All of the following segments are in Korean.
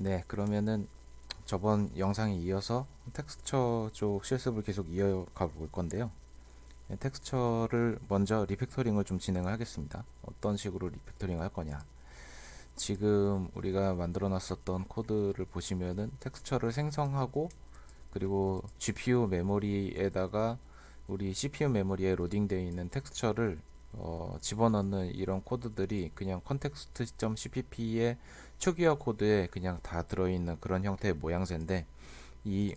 네, 그러면은 저번 영상에 이어서 텍스처 쪽 실습을 계속 이어가 볼 건데요. 네, 텍스처를 먼저 리팩토링을 좀 진행을 하겠습니다. 어떤 식으로 리팩토링을 할 거냐. 지금 우리가 만들어 놨었던 코드를 보시면은 텍스처를 생성하고 그리고 GPU 메모리에다가 우리 CPU 메모리에 로딩되어 있는 텍스처를 집어넣는 이런 코드들이 그냥 context.cpp의 초기화 코드에 그냥 다 들어있는 그런 형태의 모양새인데, 이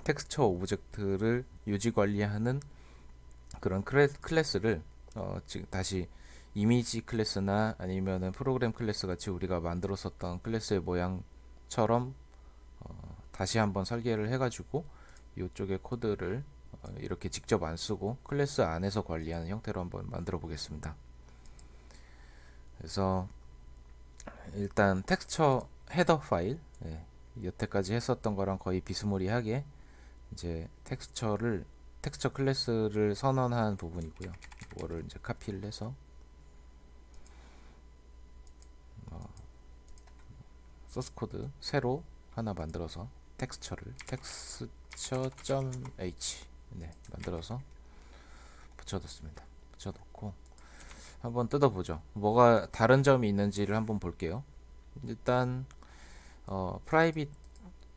텍스처 오브젝트를 유지 관리하는 그런 클래스를 지금 다시 이미지 클래스나 아니면은 프로그램 클래스 같이 우리가 만들었었던 클래스의 모양처럼 다시 한번 설계를 해가지고 이쪽에 코드를 이렇게 직접 안 쓰고 클래스 안에서 관리하는 형태로 한번 만들어 보겠습니다. 그래서 일단 텍스처 헤더 파일, 여태까지 했었던 거랑 거의 비스무리하게 이제 텍스처 클래스를 선언한 부분이고요. 이거를 이제 카피를 해서 소스 코드 새로 하나 만들어서 텍스처.h 만들어서 붙여뒀습니다. 붙여놓고 한번 뜯어보죠. 뭐가 다른 점이 있는지를 한번 볼게요. 일단 프라이빗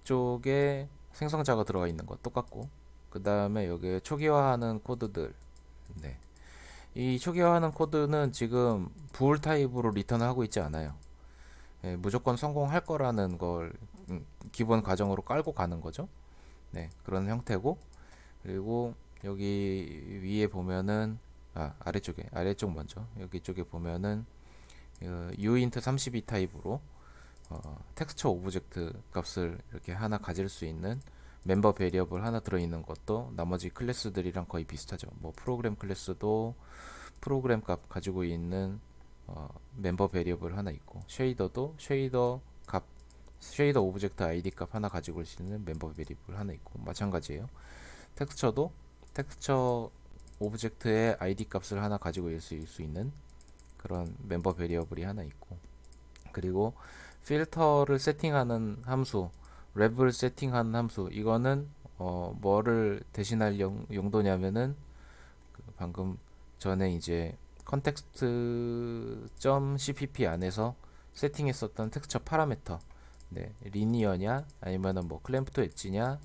쪽에 생성자가 들어가 있는 거 똑같고, 그 다음에 여기에 초기화하는 코드들. 네. 이 초기화하는 코드는 지금 부울 타입으로 리턴하고 있지 않아요. 무조건 성공할 거라는 걸 기본 가정으로 깔고 가는 거죠. 네, 그런 형태고, 그리고 여기 위에 보면은 아래쪽 먼저 여기 쪽에 보면은 uint 32 타입으로 텍스처 오브젝트 값을 이렇게 하나 가질 수 있는 멤버 베리어블 하나 들어있는 것도 나머지 클래스들이랑 거의 비슷하죠. 뭐 프로그램 클래스도 프로그램 값 가지고 있는 멤버 베리어블 하나 있고, 쉐이더도 쉐이더 오브젝트 아이디 값 하나 가지고 있는 멤버 베리어블 하나 있고 마찬가지예요. 텍스처도 텍스처 오브젝트의 아이디 값을 하나 가지고 있을 수 있는 그런 member 베리어블이 하나 있고, 그리고 필터를 세팅하는 함수, 랩을 세팅하는 함수, 이거는 뭐를 대신할 용도냐면은 방금 전에 이제 context.cpp 안에서 세팅했었던 텍스처 파라미터, 리니어냐 아니면은 뭐 클램프트 엣지냐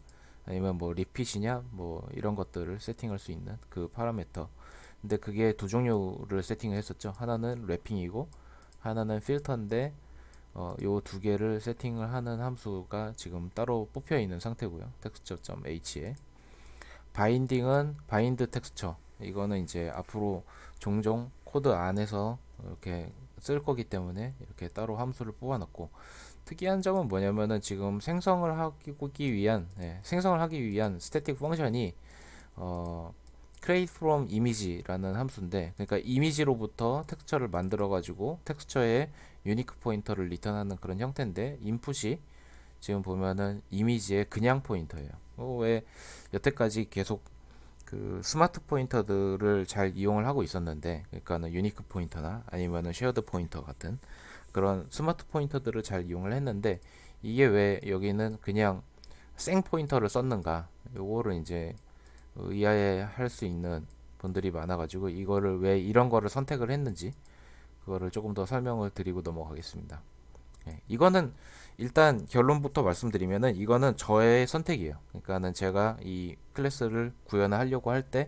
아니면 뭐 리핏이냐 뭐 이런 것들을 세팅할 수 있는 그 파라미터. 근데 그게 두 종류를 세팅을 했었죠. 하나는 랩핑이고 하나는 필터인데 요 두 개를 세팅을 하는 함수가 지금 따로 뽑혀 있는 상태고요. 텍스처.h에 바인딩은 바인드 텍스처, 이거는 이제 앞으로 종종 코드 안에서 이렇게 쓸 거기 때문에 이렇게 따로 함수를 뽑아놨고, 특이한 점은 뭐냐면은 지금 생성을 하기 위한 스태틱 펑션이 create from image라는 함수인데, 그러니까 이미지로부터 텍스처를 만들어 가지고 텍스처에 유니크 포인터를 리턴하는 그런 형태인데, 인풋이 지금 보면은 이미지의 그냥 포인터예요. 왜 여태까지 계속 그 스마트 포인터들을 잘 이용을 하고 있었는데, 그러니까는 유니크 포인터나 아니면은 쉐어드 포인터 같은 그런 스마트 포인터들을 잘 이용을 했는데, 이게 왜 여기는 그냥 생 포인터를 썼는가, 요거를 이제 의아해 할 수 있는 분들이 많아가지고 이거를 왜 이런 거를 선택을 했는지 그거를 조금 더 설명을 드리고 넘어가겠습니다. 이거는 일단 결론부터 말씀드리면은 이거는 저의 선택이에요. 그러니까는 제가 이 클래스를 구현을 하려고 할 때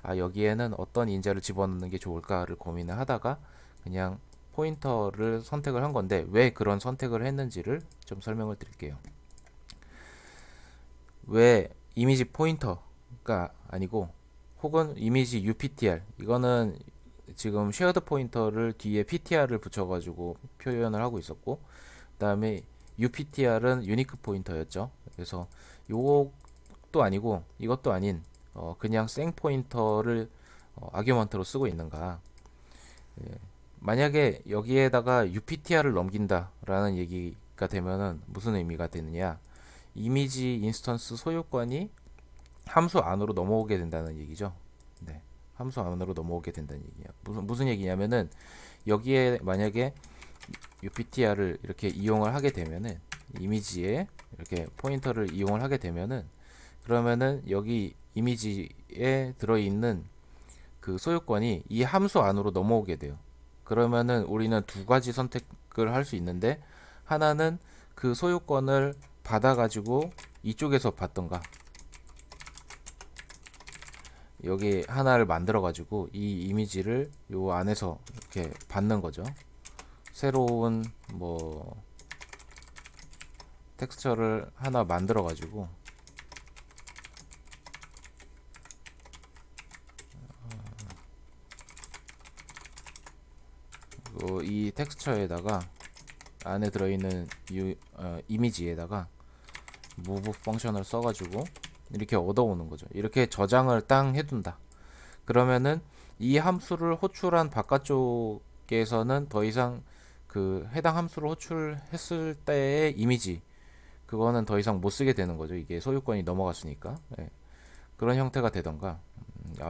여기에는 어떤 인자를 집어넣는 게 좋을까를 고민을 하다가 그냥 포인터를 선택을 한 건데, 왜 그런 선택을 했는지를 좀 설명을 드릴게요. 왜 이미지 포인터가 아니고 혹은 이미지 UPTR, 이거는 지금 쉐어드 포인터를 뒤에 PTR을 붙여가지고 표현을 하고 있었고, 그 다음에 UPTR은 유니크 포인터였죠. 그래서 요것도 아니고 이것도 아닌 그냥 생 포인터를 아규먼트로 쓰고 있는가. 예. 만약에 여기에다가 UPTR을 넘긴다라는 얘기가 되면은 무슨 의미가 되느냐, 이미지 인스턴스 소유권이 함수 안으로 넘어오게 된다는 얘기죠. 네. 함수 안으로 넘어오게 된다는 얘기야. 무슨 얘기냐면은 여기에 만약에 UPTR을 이렇게 이용을 하게 되면은 이미지에 이렇게 포인터를 이용을 하게 되면은, 그러면은 여기 이미지에 들어있는 그 소유권이 이 함수 안으로 넘어오게 돼요. 그러면은 우리는 두 가지 선택을 할 수 있는데, 하나는 그 소유권을 받아가지고 이쪽에서 받던가, 여기 하나를 만들어가지고 이 이미지를 요 안에서 이렇게 받는 거죠. 새로운 뭐 텍스처를 하나 만들어가지고 이 텍스처에다가 안에 들어있는 이미지에다가 move 펑션을 써가지고 이렇게 얻어오는 거죠. 이렇게 저장을 땅 해둔다. 그러면은 이 함수를 호출한 바깥쪽에서는 더 이상 그 해당 함수를 호출했을 때의 이미지, 그거는 더 이상 못 쓰게 되는 거죠. 이게 소유권이 넘어갔으니까. 예. 그런 형태가 되던가.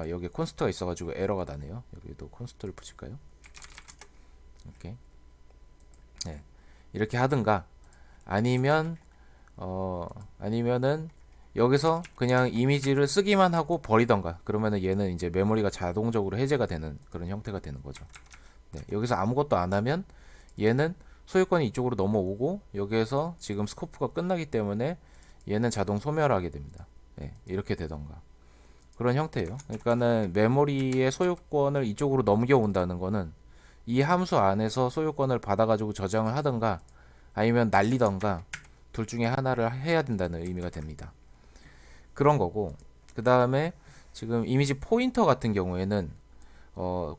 여기 콘스트가 있어가지고 에러가 나네요. 여기도 콘스트를 붙일까요? 이렇게. 네. 이렇게 하든가, 아니면 아니면은 여기서 그냥 이미지를 쓰기만 하고 버리던가. 그러면은 얘는 이제 메모리가 자동적으로 해제가 되는 그런 형태가 되는 거죠. 네. 여기서 아무것도 안 하면 얘는 소유권이 이쪽으로 넘어오고, 여기에서 지금 스코프가 끝나기 때문에 얘는 자동 소멸하게 됩니다. 네. 이렇게 되던가 그런 형태예요. 그러니까는 메모리의 소유권을 이쪽으로 넘겨온다는 거는 이 함수 안에서 소유권을 받아가지고 저장을 하던가, 아니면 날리던가, 둘 중에 하나를 해야 된다는 의미가 됩니다. 그런 거고, 그 다음에 지금 이미지 포인터 같은 경우에는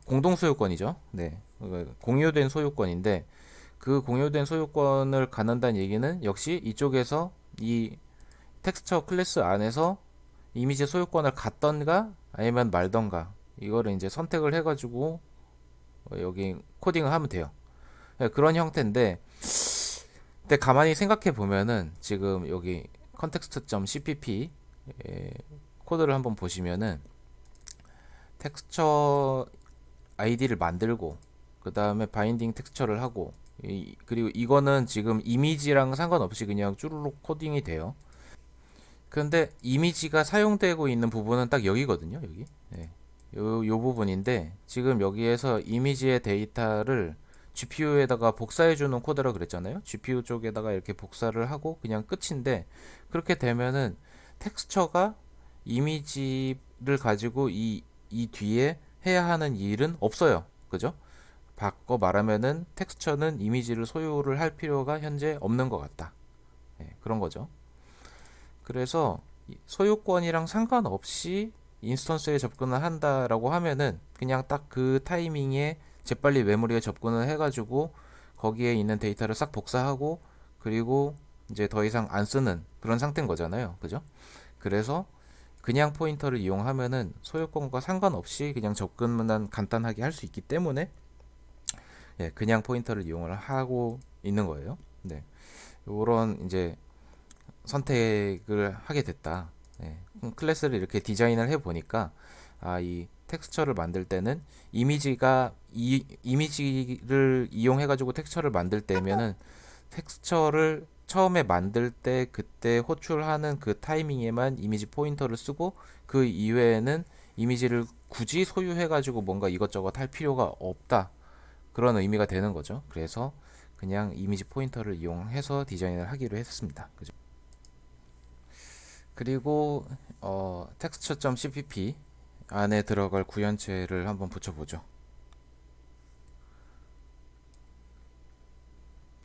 공동 소유권이죠. 네, 공유된 소유권인데, 그 공유된 소유권을 갖는다는 얘기는 역시 이쪽에서 이 텍스처 클래스 안에서 이미지 소유권을 갖던가 아니면 말던가, 이거를 이제 선택을 해가지고 여기 코딩을 하면 돼요. 네, 그런 형태인데, 근데 가만히 생각해 보면은 지금 여기 context.cpp 코드를 한번 보시면은 텍스처 아이디를 만들고, 그 다음에 바인딩 텍스처를 하고, 그리고 이거는 지금 이미지랑 상관없이 그냥 쭈루룩 코딩이 돼요. 그런데 이미지가 사용되고 있는 부분은 딱 여기거든요. 여기. 네. 요 부분인데, 지금 여기에서 이미지의 데이터를 GPU에다가 복사해 주는 코드라 그랬잖아요. GPU 쪽에다가 이렇게 복사를 하고 그냥 끝인데, 그렇게 되면은 텍스처가 이미지를 가지고 이 뒤에 해야 하는 일은 없어요. 그죠? 바꿔 말하면은 텍스처는 이미지를 소유를 할 필요가 현재 없는 것 같다. 네, 그런 거죠. 그래서 소유권이랑 상관없이 인스턴스에 접근을 한다라고 하면은 그냥 딱 그 타이밍에 재빨리 메모리에 접근을 해가지고 거기에 있는 데이터를 싹 복사하고, 그리고 이제 더 이상 안 쓰는 그런 상태인 거잖아요. 그죠? 그래서 그냥 포인터를 이용하면은 소유권과 상관없이 그냥 접근만 간단하게 할 수 있기 때문에, 예, 그냥 포인터를 이용을 하고 있는 거예요. 네. 요런 이제 선택을 하게 됐다. 네. 클래스를 이렇게 디자인을 해 보니까, 이 텍스처를 만들 때는 이미지를 이용해 가지고 텍스처를 만들 때면은 텍스처를 처음에 만들 때 그때 호출하는 그 타이밍에만 이미지 포인터를 쓰고, 그 이외에는 이미지를 굳이 소유해 가지고 뭔가 이것저것 할 필요가 없다, 그런 의미가 되는 거죠. 그래서 그냥 이미지 포인터를 이용해서 디자인을 하기로 했습니다. 그죠? 그리고 texture.cpp 안에 들어갈 구현체를 한번 붙여보죠.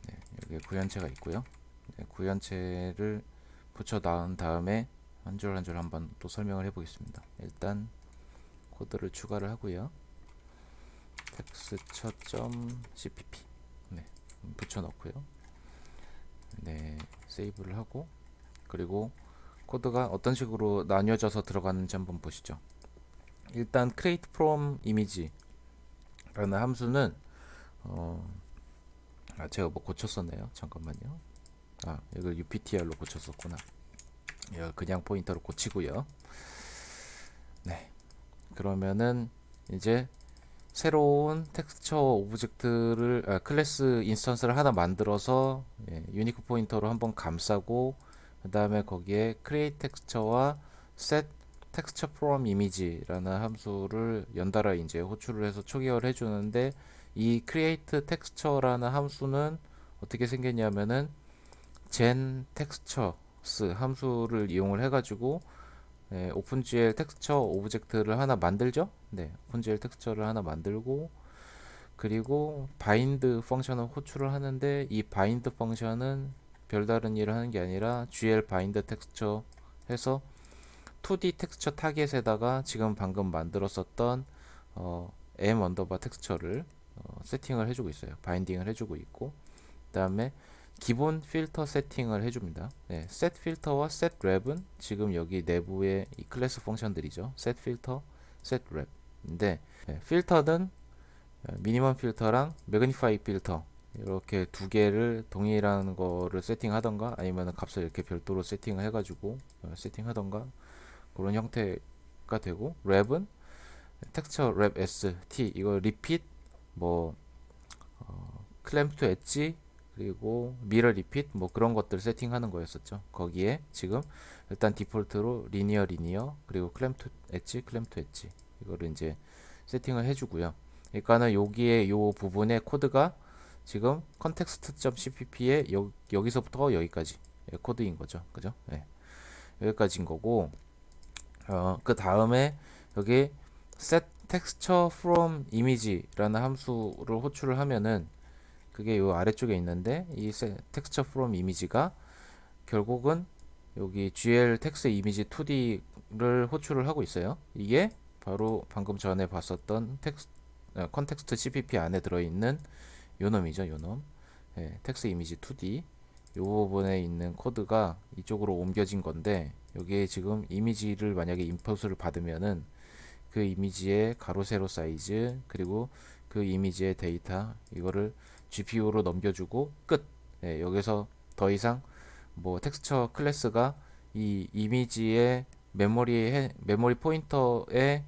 네, 여기 구현체가 있고요. 네, 구현체를 붙여 나온 다음에 한 줄 한 줄 한번 또 설명을 해보겠습니다. 일단 코드를 추가를 하고요. texture.cpp 네, 붙여 넣고요. 네, 세이브를 하고, 그리고 코드가 어떤 식으로 나뉘어져서 들어가는지 한번 보시죠. 일단 create from image 라는 함수는 제가 뭐 고쳤었네요. 잠깐만요. 이걸 UPTR로 고쳤었구나. 이거 그냥 포인터로 고치고요. 네. 그러면은 이제 새로운 텍스처 오브젝트를 클래스 인스턴스를 하나 만들어서 유니크 포인터로 한번 감싸고 그 다음에 거기에 create texture와 set texture from image라는 함수를 연달아 이제 호출을 해서 초기화를 해주는데 이 create texture라는 함수는 어떻게 생겼냐면은 gen textures 함수를 이용을 해가지고 오픈GL 텍스처 오브젝트를 하나 만들죠. 네, 오픈GL 텍스처를 하나 만들고 그리고 바인드 펑션을 호출을 하는데 이 바인드 펑션은 별다른 일을 하는 게 아니라 GL 바인드 텍스처 해서 2D 텍스처 타겟에다가 지금 방금 만들었었던 m 언더바 텍스처를 세팅을 해주고 있어요. 바인딩을 해주고 있고 그 다음에 기본 필터 세팅을 해줍니다. 네, set 필터와 set wrap은 지금 여기 내부의 이 클래스 펑션들이죠. set 필터, set wrap인데 필터는 미니멈 필터랑 매그니파이 필터 이렇게 두 개를 동일한 거를 세팅하던가 아니면 값을 이렇게 별도로 세팅을 해가지고 세팅하던가 그런 형태가 되고 wrap은 텍스처 wrap s t 이거 repeat 뭐 clamp to edge 그리고 미러 리핏 뭐 그런 것들 세팅하는 거였었죠. 거기에 지금 일단 디폴트로 리니어 그리고 클램 투 엣지 이거를 이제 세팅을 해주고요. 그러니까는 여기에 요 부분의 코드가 지금 context.cpp에 여기서부터 여기까지 코드인 거죠. 그죠? 네. 여기까지인 거고 그 다음에 여기 set texture from image라는 함수를 호출을 하면은 그게 요 아래쪽에 있는데 이 텍스처 프롬 이미지가 결국은 여기 GL 텍스트 이미지 2D를 호출을 하고 있어요. 이게 바로 방금 전에 봤었던 컨텍스트 CPP 안에 들어있는 요 놈이죠. 요 놈. 텍스트 이미지 2D 요 부분에 있는 코드가 이쪽으로 옮겨진 건데 여기에 지금 이미지를 만약에 인풋을 받으면은 그 이미지의 가로 세로 사이즈 그리고 그 이미지의 데이터 이거를 GPU로 넘겨주고 끝. 여기서 더 이상 뭐 텍스처 클래스가 이 이미지의 메모리 포인터의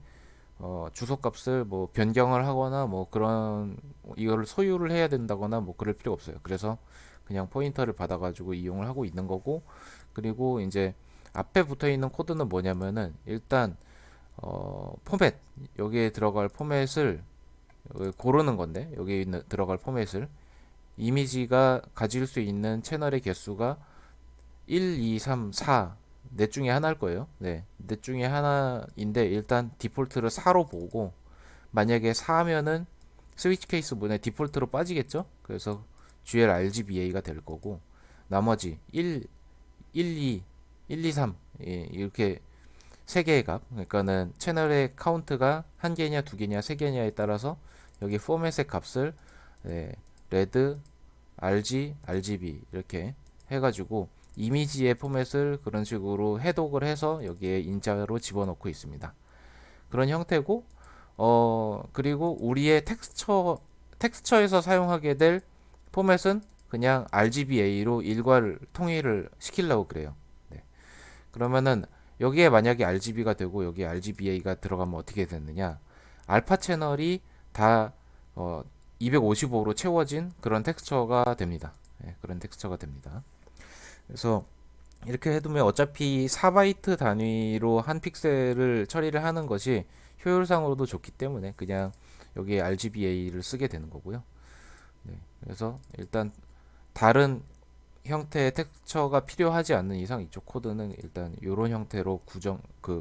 주소값을 뭐 변경을 하거나 뭐 그런 이거를 소유를 해야 된다거나 뭐 그럴 필요 없어요. 그래서 그냥 포인터를 받아가지고 이용을 하고 있는 거고 그리고 이제 앞에 붙어 있는 코드는 뭐냐면은 일단 포맷 여기에 들어갈 포맷을 고르는 건데 여기 있는 들어갈 포맷을 이미지가 가질 수 있는 채널의 개수가 1, 2, 3, 4 넷 중에 하나일 거예요. 네, 넷 중에 하나인데 일단 디폴트를 4로 보고 만약에 4면은 스위치 케이스 문에 디폴트로 빠지겠죠. 그래서 GL RGBA가 될 거고 나머지 1, 2, 1, 2, 3 이렇게 세 개의 값 그러니까는 채널의 카운트가 한 개냐 두 개냐 세 개냐에 따라서 여기 포맷의 값을 레드, RG, RGB 이렇게 해가지고 이미지의 포맷을 그런 식으로 해독을 해서 여기에 인자로 집어넣고 있습니다. 그런 형태고 그리고 우리의 텍스처에서 사용하게 될 포맷은 그냥 RGBA로 일괄 통일을 시키려고 그래요. 네. 그러면은 여기에 만약에 RGB가 되고 여기에 RGBA가 들어가면 어떻게 되느냐 알파 채널이 다 255로 채워진 그런 텍스처가 됩니다. 그런 텍스처가 됩니다. 그래서 이렇게 해두면 어차피 4바이트 단위로 한 픽셀을 처리를 하는 것이 효율상으로도 좋기 때문에 그냥 여기에 RGBA를 쓰게 되는 거고요. 네, 그래서 일단 다른 형태의 텍스처가 필요하지 않는 이상 이쪽 코드는 일단 이런 형태로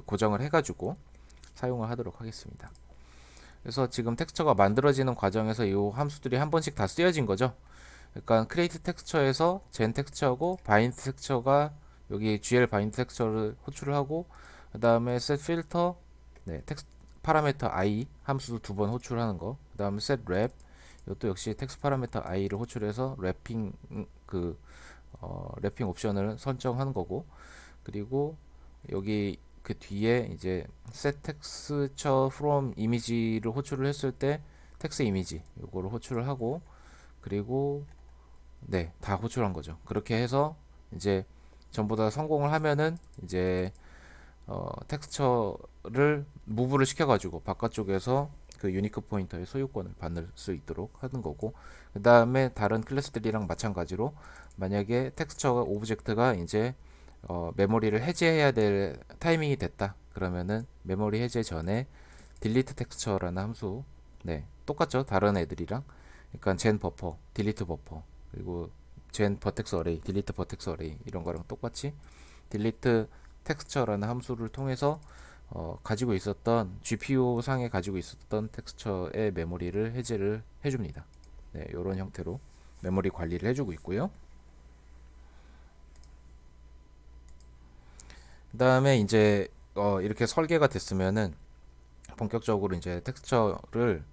고정을 해가지고 사용을 하도록 하겠습니다. 그래서 지금 텍스처가 만들어지는 과정에서 이 함수들이 한 번씩 다 쓰여진 거죠. 그러니까 create 텍스처에서 gen 텍스처고 bind 텍스처가 여기 GL bind 텍스처를 호출을 하고 그 다음에 set filter 텍스트 파라미터 i 함수도 두 번 호출하는 거. 그 다음에 set wrap 이것도 역시 텍스트 파라미터 i를 호출해서 랩핑 옵션을 설정하는 거고 그리고 여기 그 뒤에 이제 set texture from image를 호출을 했을 때 텍스트 이미지 요거를 호출을 하고 그리고 다 호출한 거죠. 그렇게 해서 이제 전부 다 성공을 하면은 이제 텍스처를 무브를 시켜가지고 바깥쪽에서 그 유니크 포인터의 소유권을 받을 수 있도록 하는 거고, 그 다음에 다른 클래스들이랑 마찬가지로 만약에 텍스처가 오브젝트가 이제 메모리를 해제해야 될 타이밍이 됐다 그러면은 메모리 해제 전에 딜리트 텍스처라는 함수, 네 똑같죠 다른 애들이랑. 그러니까 젠 버퍼, 딜리트 버퍼, 그리고 젠 버텍스 어레이, 딜리트 버텍스 어레이 이런 거랑 똑같이 딜리트 텍스처라는 함수를 통해서 가지고 있었던 GPU 상에 가지고 있었던 텍스처의 메모리를 해제를 해줍니다. 네, 이런 형태로 메모리 관리를 해주고 있고요. 그 다음에 이제 이렇게 설계가 됐으면은 본격적으로 이제 텍스처를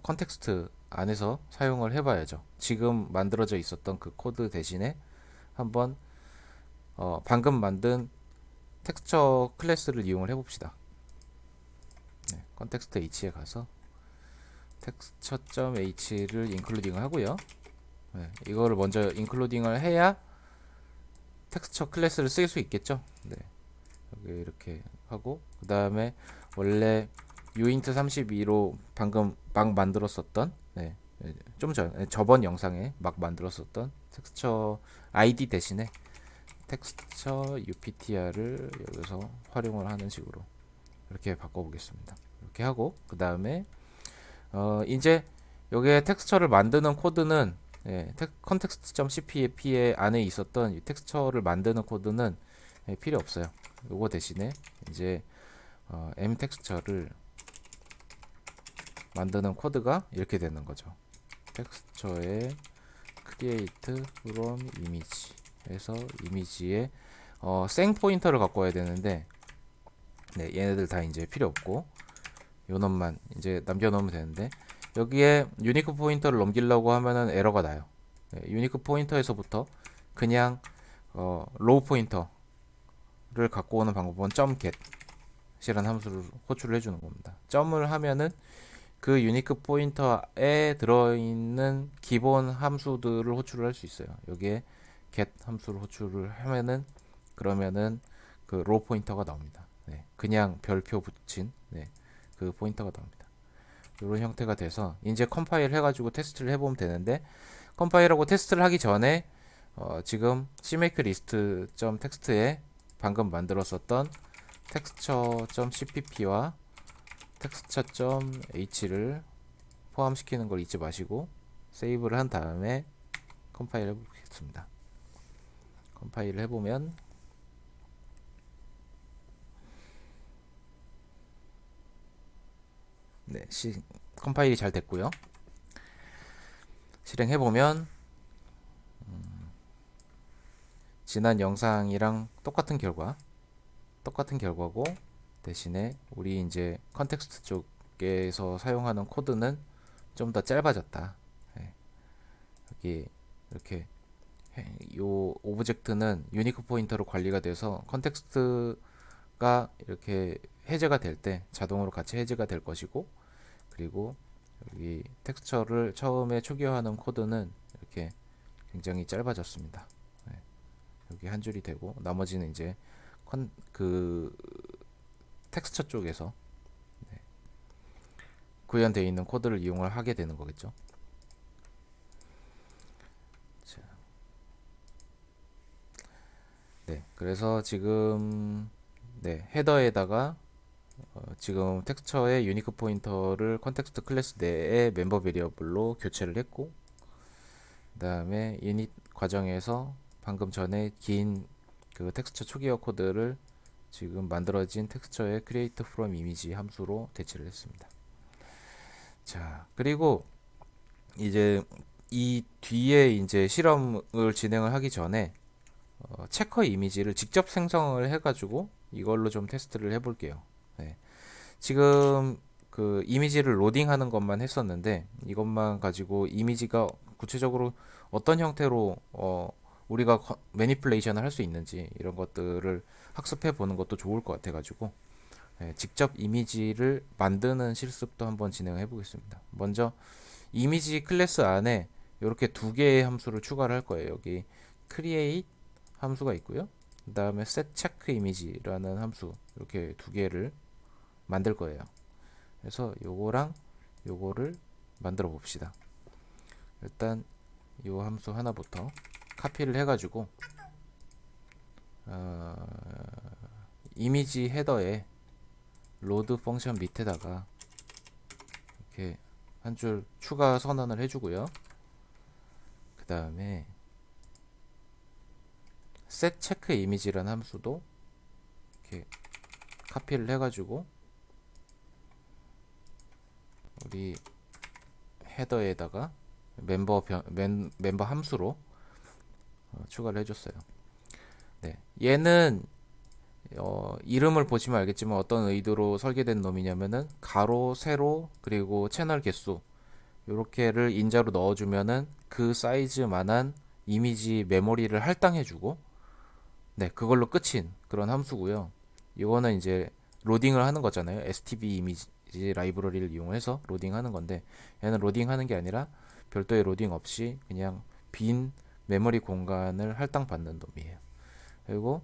컨텍스트 안에서 사용을 해봐야죠. 지금 만들어져 있었던 그 코드 대신에 한번 방금 만든 텍스처 클래스를 이용을 해봅시다. 네, 컨텍스트 h에 가서 텍스처.h를 인클루딩 하고요. 네, 이거를 먼저 인클루딩을 해야 텍스처 클래스를 쓸 수 있겠죠. 네, 여기 이렇게 하고 그 다음에 원래 uint 32로 방금 막 만들었었던 좀 저번 영상에 막 만들었었던 텍스처 id 대신에 텍스처 uptr을 여기서 활용을 하는 식으로 이렇게 바꿔보겠습니다. 이렇게 하고 그 다음에 이제 여기에 텍스처를 만드는 코드는 context.cpp 안에 있었던 이 텍스처를 만드는 코드는 필요 없어요. 요거 대신에 이제 m 텍스처를 만드는 코드가 이렇게 되는 거죠. 텍스처에 create from image 해서 이미지에 생 포인터를 갖고 와야 되는데 네, 얘네들 다 이제 필요 없고 요 놈만 이제 남겨놓으면 되는데 여기에 유니크 포인터를 넘기려고 하면은 에러가 나요. 네, 유니크 포인터에서부터 그냥 로우 포인터를 갖고 오는 방법은 .get이라는 함수를 호출을 해주는 겁니다. 점을 하면은 그 유니크 포인터에 들어있는 기본 함수들을 호출을 할 수 있어요. 여기에 get 함수를 호출을 하면은 그러면은 그 로우 포인터가 나옵니다. 네, 그냥 별표 붙인 그 포인터가 나옵니다. 이런 형태가 돼서 이제 컴파일 해가지고 테스트를 해보면 되는데 컴파일하고 테스트를 하기 전에 지금 cmakeList.txt에 방금 만들었었던 texture.cpp와 texture.h를 포함시키는 걸 잊지 마시고 세이브를 한 다음에 컴파일 해보겠습니다. 컴파일을 해보면 네, 컴파일이 잘 됐고요. 실행해보면 지난 영상이랑 똑같은 결과고 대신에 우리 이제 컨텍스트 쪽에서 사용하는 코드는 좀 더 짧아졌다. 네. 여기 이렇게 요 오브젝트는 유니크 포인터로 관리가 돼서 컨텍스트가 이렇게 해제가 될 때 자동으로 같이 해제가 될 것이고, 그리고 여기 텍스처를 처음에 초기화하는 코드는 이렇게 굉장히 짧아졌습니다. 네. 여기 한 줄이 되고 나머지는 이제 그 텍스처 쪽에서 구현되어 있는 코드를 이용을 하게 되는 거겠죠. 자, 네, 그래서 지금 헤더에다가 지금 텍스처의 유니크 포인터를 컨텍스트 클래스 내에 멤버 베리어블로 교체를 했고, 그 다음에 이닛 과정에서 방금 전에 긴 그 텍스처 초기화 코드를 지금 만들어진 텍스처의 create from image 함수로 대체를 했습니다. 자, 그리고 이제 이 뒤에 이제 실험을 진행을 하기 전에 체커 이미지를 직접 생성을 해가지고 이걸로 좀 테스트를 해볼게요. 네. 지금 그 이미지를 로딩하는 것만 했었는데 이것만 가지고 이미지가 구체적으로 어떤 형태로 우리가 매니플레이션을 할 수 있는지 이런 것들을 학습해 보는 것도 좋을 것 같아 가지고 직접 이미지를 만드는 실습도 한번 진행해 보겠습니다. 먼저 이미지 클래스 안에 이렇게 두 개의 함수를 추가를 할 거예요. 여기 create 함수가 있고요. 그 다음에 set check image라는 함수 이렇게 두 개를 만들 거예요. 그래서 요거랑 요거를 만들어 봅시다. 일단 요 함수 하나부터 카피를 해가지고 이미지 헤더에 로드 펑션 밑에다가 이렇게 한 줄 추가 선언을 해주고요. 그 다음에 set check image라는 함수도 이렇게 카피를 해가지고 우리 헤더에다가 멤버 함수로 추가를 해줬어요. 네, 얘는 이름을 보시면 알겠지만 어떤 의도로 설계된 놈이냐면은 가로, 세로, 그리고 채널 개수 요렇게를 인자로 넣어주면은 그 사이즈만한 이미지 메모리를 할당해주고, 네, 그걸로 끝인 그런 함수고요. 이거는 이제 로딩을 하는 거잖아요. stb 이미지 라이브러리를 이용해서 로딩하는 건데, 얘는 로딩하는 게 아니라 별도의 로딩 없이 그냥 빈 메모리 공간을 할당받는 놈이에요. 그리고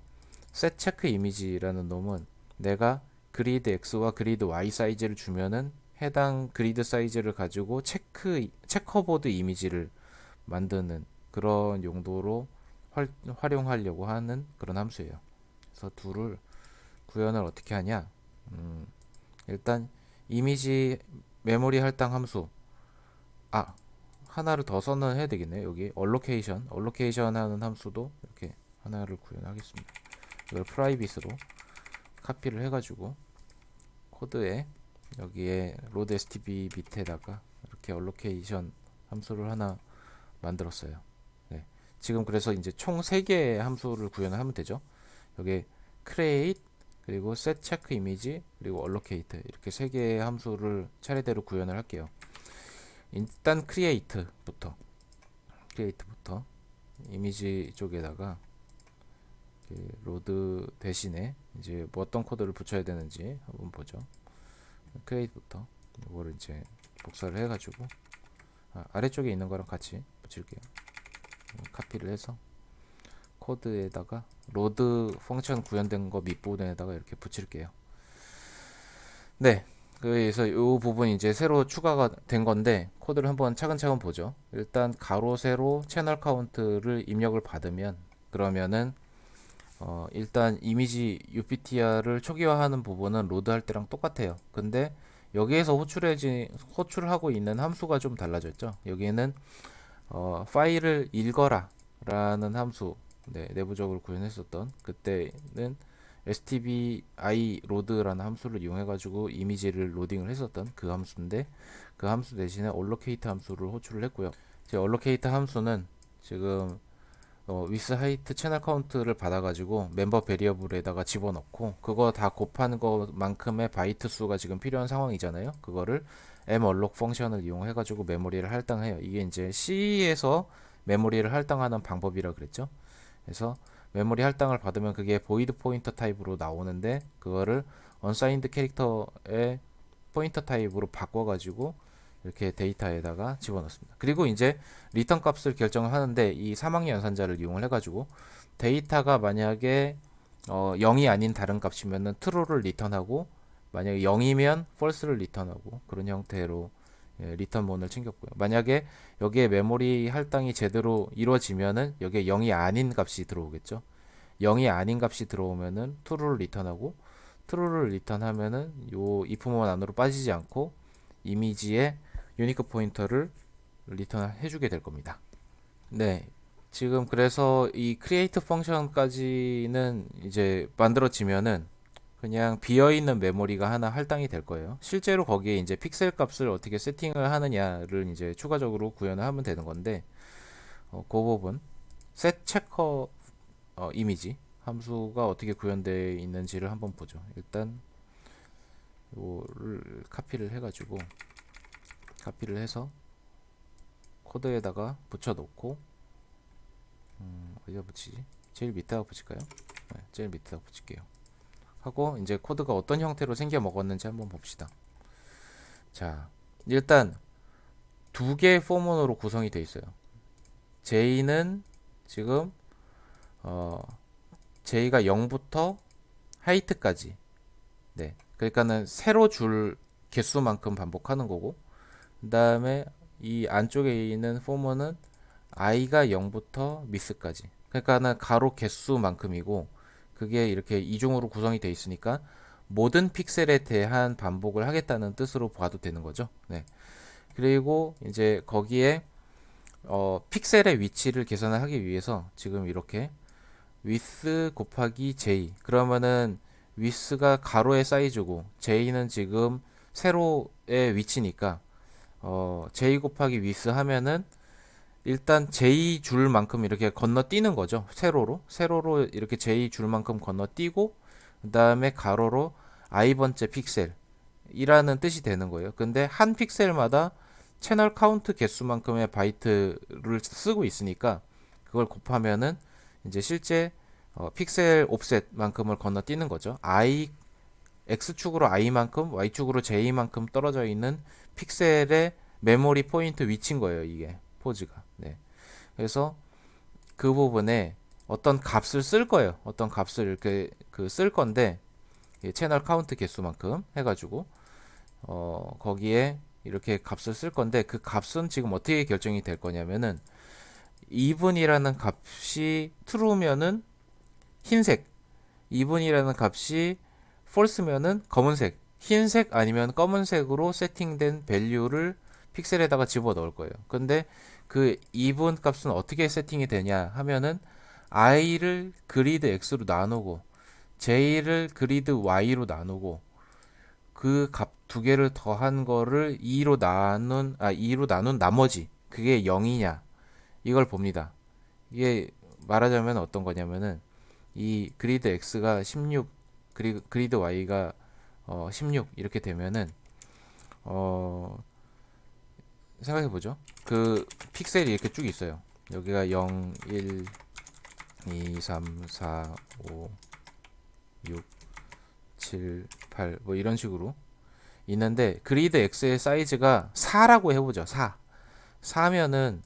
set check image라는 놈은 내가 그리드 X와 그리드 Y 사이즈를 주면은 해당 그리드 사이즈를 가지고 체커보드 이미지를 만드는 그런 용도로 활용하려고 하는 그런 함수예요. 그래서 둘을 구현을 어떻게 하냐? 일단 이미지 메모리 할당 함수, 하나를 더 선언해야 되겠네요. 여기 allocation 하는 함수도 이렇게 하나를 구현하겠습니다. 이걸 프라이빗으로 카피를 해가지고 코드에 여기에 load stb 밑에다가 이렇게 allocation 함수를 하나 만들었어요. 네. 지금 그래서 이제 총 3개의 함수를 구현을 하면 되죠. 여기 create, 그리고 set check image, 그리고 allocate 이렇게 3개의 함수를 차례대로 구현을 할게요. 일단 create부터 이미지 쪽에다가 로드 대신에 이제 뭐 어떤 코드를 붙여야 되는지 한번 보죠. create부터 이거를 이제 복사를 해가지고 아래쪽에 있는 거랑 같이 붙일게요. 카피를 해서 코드에다가 로드 펑션 구현된 거 밑부분에다가 이렇게 붙일게요. 네, 그래서 이 부분 이제 새로 추가가 된 건데 코드를 한번 차근차근 보죠. 일단 가로 세로 채널 카운트를 입력을 받으면, 그러면은 일단 이미지 UPTR을 초기화하는 부분은 로드할 때랑 똑같아요. 근데 여기에서 호출하고 있는 함수가 좀 달라졌죠. 여기에는 파일을 읽어라 라는 함수, 네, 내부적으로 구현했었던, 그때는 stbi load라는 함수를 이용해 가지고 이미지를 로딩을 했었던 그 함수인데, 그 함수 대신에 allocate 함수를 호출을 했고요. 제 allocate 함수는 지금 with height 채널 카운트를 받아가지고 멤버 베리어블에다가 집어넣고, 그거 다 곱한 것만큼의 바이트 수가 지금 필요한 상황이잖아요. 그거를 malloc 펑션을 이용해가지고 메모리를 할당해요. 이게 이제 C에서 메모리를 할당하는 방법이라 그랬죠. 그래서 메모리 할당을 받으면 그게 void 포인터 타입으로 나오는데, 그거를 unsigned 캐릭터의 포인터 타입으로 바꿔가지고 이렇게 데이터에다가 집어넣습니다. 그리고 이제 리턴 값을 결정을 하는데, 이 사망 연산자를 이용을 해가지고 데이터가 만약에 0이 아닌 다른 값이면은 true를 리턴하고, 만약에 0이면 false를 리턴하고, 그런 형태로 리턴본을 챙겼고요. 만약에 여기에 메모리 할당이 제대로 이루어지면은 여기에 0이 아닌 값이 들어오겠죠. 0이 아닌 값이 들어오면은 true를 리턴하고, true를 리턴하면은 요 if문 안으로 빠지지 않고 이미지에 유니크 포인터를 리턴해 주게 될 겁니다. 네, 지금 그래서 이 create 펑션까지는 이제 만들어지면은 그냥 비어있는 메모리가 하나 할당이 될 거예요. 실제로 거기에 이제 픽셀 값을 어떻게 세팅을 하느냐를 이제 추가적으로 구현을 하면 되는 건데, 그 부분 set checker 이미지 함수가 어떻게 구현되어 있는지를 한번 보죠. 일단 이거를 카피를 해가지고 카피를 해서 코드에다가 붙여놓고, 어디다 붙이지? 제일 밑에다 붙일까요? 네, 제일 밑에다 붙일게요. 하고 이제 코드가 어떤 형태로 생겨 먹었는지 한번 봅시다. 자, 일단 두 개의 포문으로 구성이 되어 있어요. J는 지금 J가 0부터 하이트까지, 네, 그러니까는 세로 줄 개수만큼 반복하는 거고, 그 다음에 이 안쪽에 있는 포머는 i가 0부터 미스까지. 그러니까는 가로 개수만큼이고, 그게 이렇게 이중으로 구성이 되어 있으니까 모든 픽셀에 대한 반복을 하겠다는 뜻으로 봐도 되는 거죠. 네. 그리고 이제 거기에 픽셀의 위치를 계산을 하기 위해서 지금 이렇게 width 곱하기 j, 그러면은 width가 가로의 사이즈고 j는 지금 세로의 위치니까 j 곱하기 width 하면은 일단 j 줄만큼 이렇게 건너뛰는 거죠. 세로로 이렇게 j 줄만큼 건너뛰고, 그 다음에 가로로 i번째 픽셀이라는 뜻이 되는 거예요. 근데 한 픽셀마다 채널 카운트 개수만큼의 바이트를 쓰고 있으니까 그걸 곱하면은 이제 실제 픽셀 옵셋만큼을 건너뛰는 거죠. x축으로 i만큼, y축으로 j만큼 떨어져 있는 픽셀의 메모리 포인트 위치인 거예요. 이게 포즈가. 네. 그래서 그 부분에 어떤 값을 쓸 거예요. 어떤 값을 이렇게 쓸 건데, 채널 카운트 개수만큼 해가지고 거기에 이렇게 값을 쓸 건데, 그 값은 지금 어떻게 결정이 될 거냐면은 even이라는 값이 true면은 흰색, even이라는 값이 false면은 검은색, 흰색 아니면 검은색으로 세팅된 밸류를 픽셀에다가 집어 넣을 거예요. 근데 그 even 값은 어떻게 세팅이 되냐 하면은 i를 그리드 x로 나누고 j를 그리드 y로 나누고 그 값 두 개를 더한 거를 2로 나눈 나머지 그게 0이냐 이걸 봅니다. 이게 말하자면 어떤 거냐면은 이 그리드 x가 16, 그리드 y가 16 이렇게 되면은 어 생각해 보죠. 그 픽셀이 이렇게 쭉 있어요. 여기가 0, 1, 2, 3, 4, 5, 6, 7, 8 뭐 이런 식으로 있는데, 그리드 x의 사이즈가 4라고 해보죠. 4면은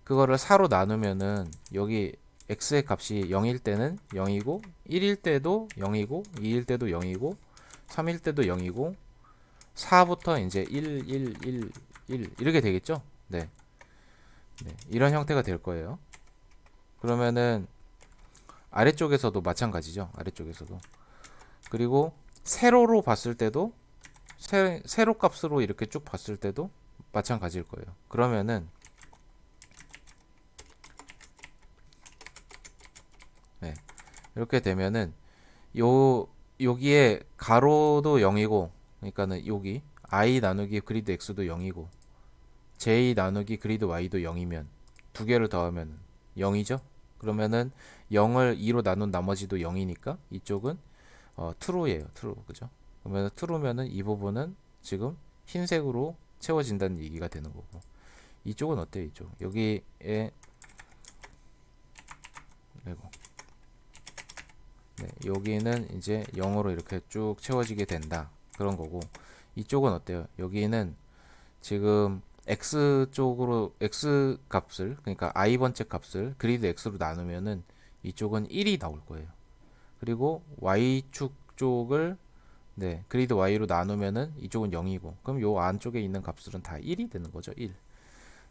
그거를 4로 나누면은 여기 x의 값이 0일 때는 0이고 1일 때도 0이고 2일 때도 0이고 3일 때도 0이고 4부터 이제 1, 1, 1, 1 이렇게 되겠죠. 네. 네. 이런 형태가 될 거예요. 그러면은 아래쪽에서도 마찬가지죠. 아래쪽에서도. 그리고 세로로 봤을 때도 세로 값으로 이렇게 쭉 봤을 때도 마찬가지일 거예요. 그러면은 네. 이렇게 되면은 여기에 가로도 0이고, 그러니까는 여기 i 나누기 그리드 x도 0이고 j 나누기 그리드 y도 0이면 두 개를 더하면 0이죠. 그러면은 0을 2로 나눈 나머지도 0이니까 이쪽은 true예요. true. 그죠? 그러면 true면은 이 부분은 지금 흰색으로 채워진다는 얘기가 되는 거고, 이쪽은 어때요? 이쪽 여기에 그리고 네, 여기는 이제 0으로 이렇게 쭉 채워지게 된다 그런 거고, 이쪽은 어때요? 여기는 지금 x 쪽으로 x 값을, 그러니까 i 번째 값을 그리드 x로 나누면은 이쪽은 1이 나올 거예요. 그리고 y축 쪽을 네, 그리드 y로 나누면은 이쪽은 0이고, 그럼 요 안쪽에 있는 값들은 다 1이 되는 거죠. 1.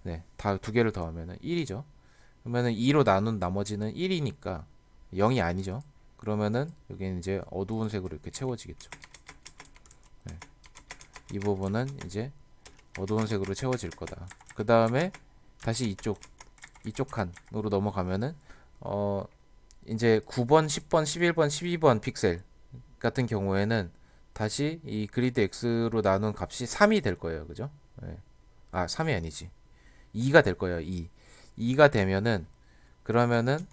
네, 다 두 개를 더하면은 1이죠. 그러면은 2로 나눈 나머지는 1이니까 0이 아니죠. 그러면은 여기는 이제 어두운 색으로 이렇게 채워지겠죠. 네, 이 부분은 이제 어두운 색으로 채워질 거다. 그 다음에 다시 이쪽 칸으로 넘어가면은 이제 9번, 10번, 11번, 12번 픽셀 같은 경우에는 다시 이 그리드 x로 나눈 값이 3이 될 거예요. 그죠? 네. 아, 3이 아니지. 2가 될 거예요. 2. 2가 되면은 그러면은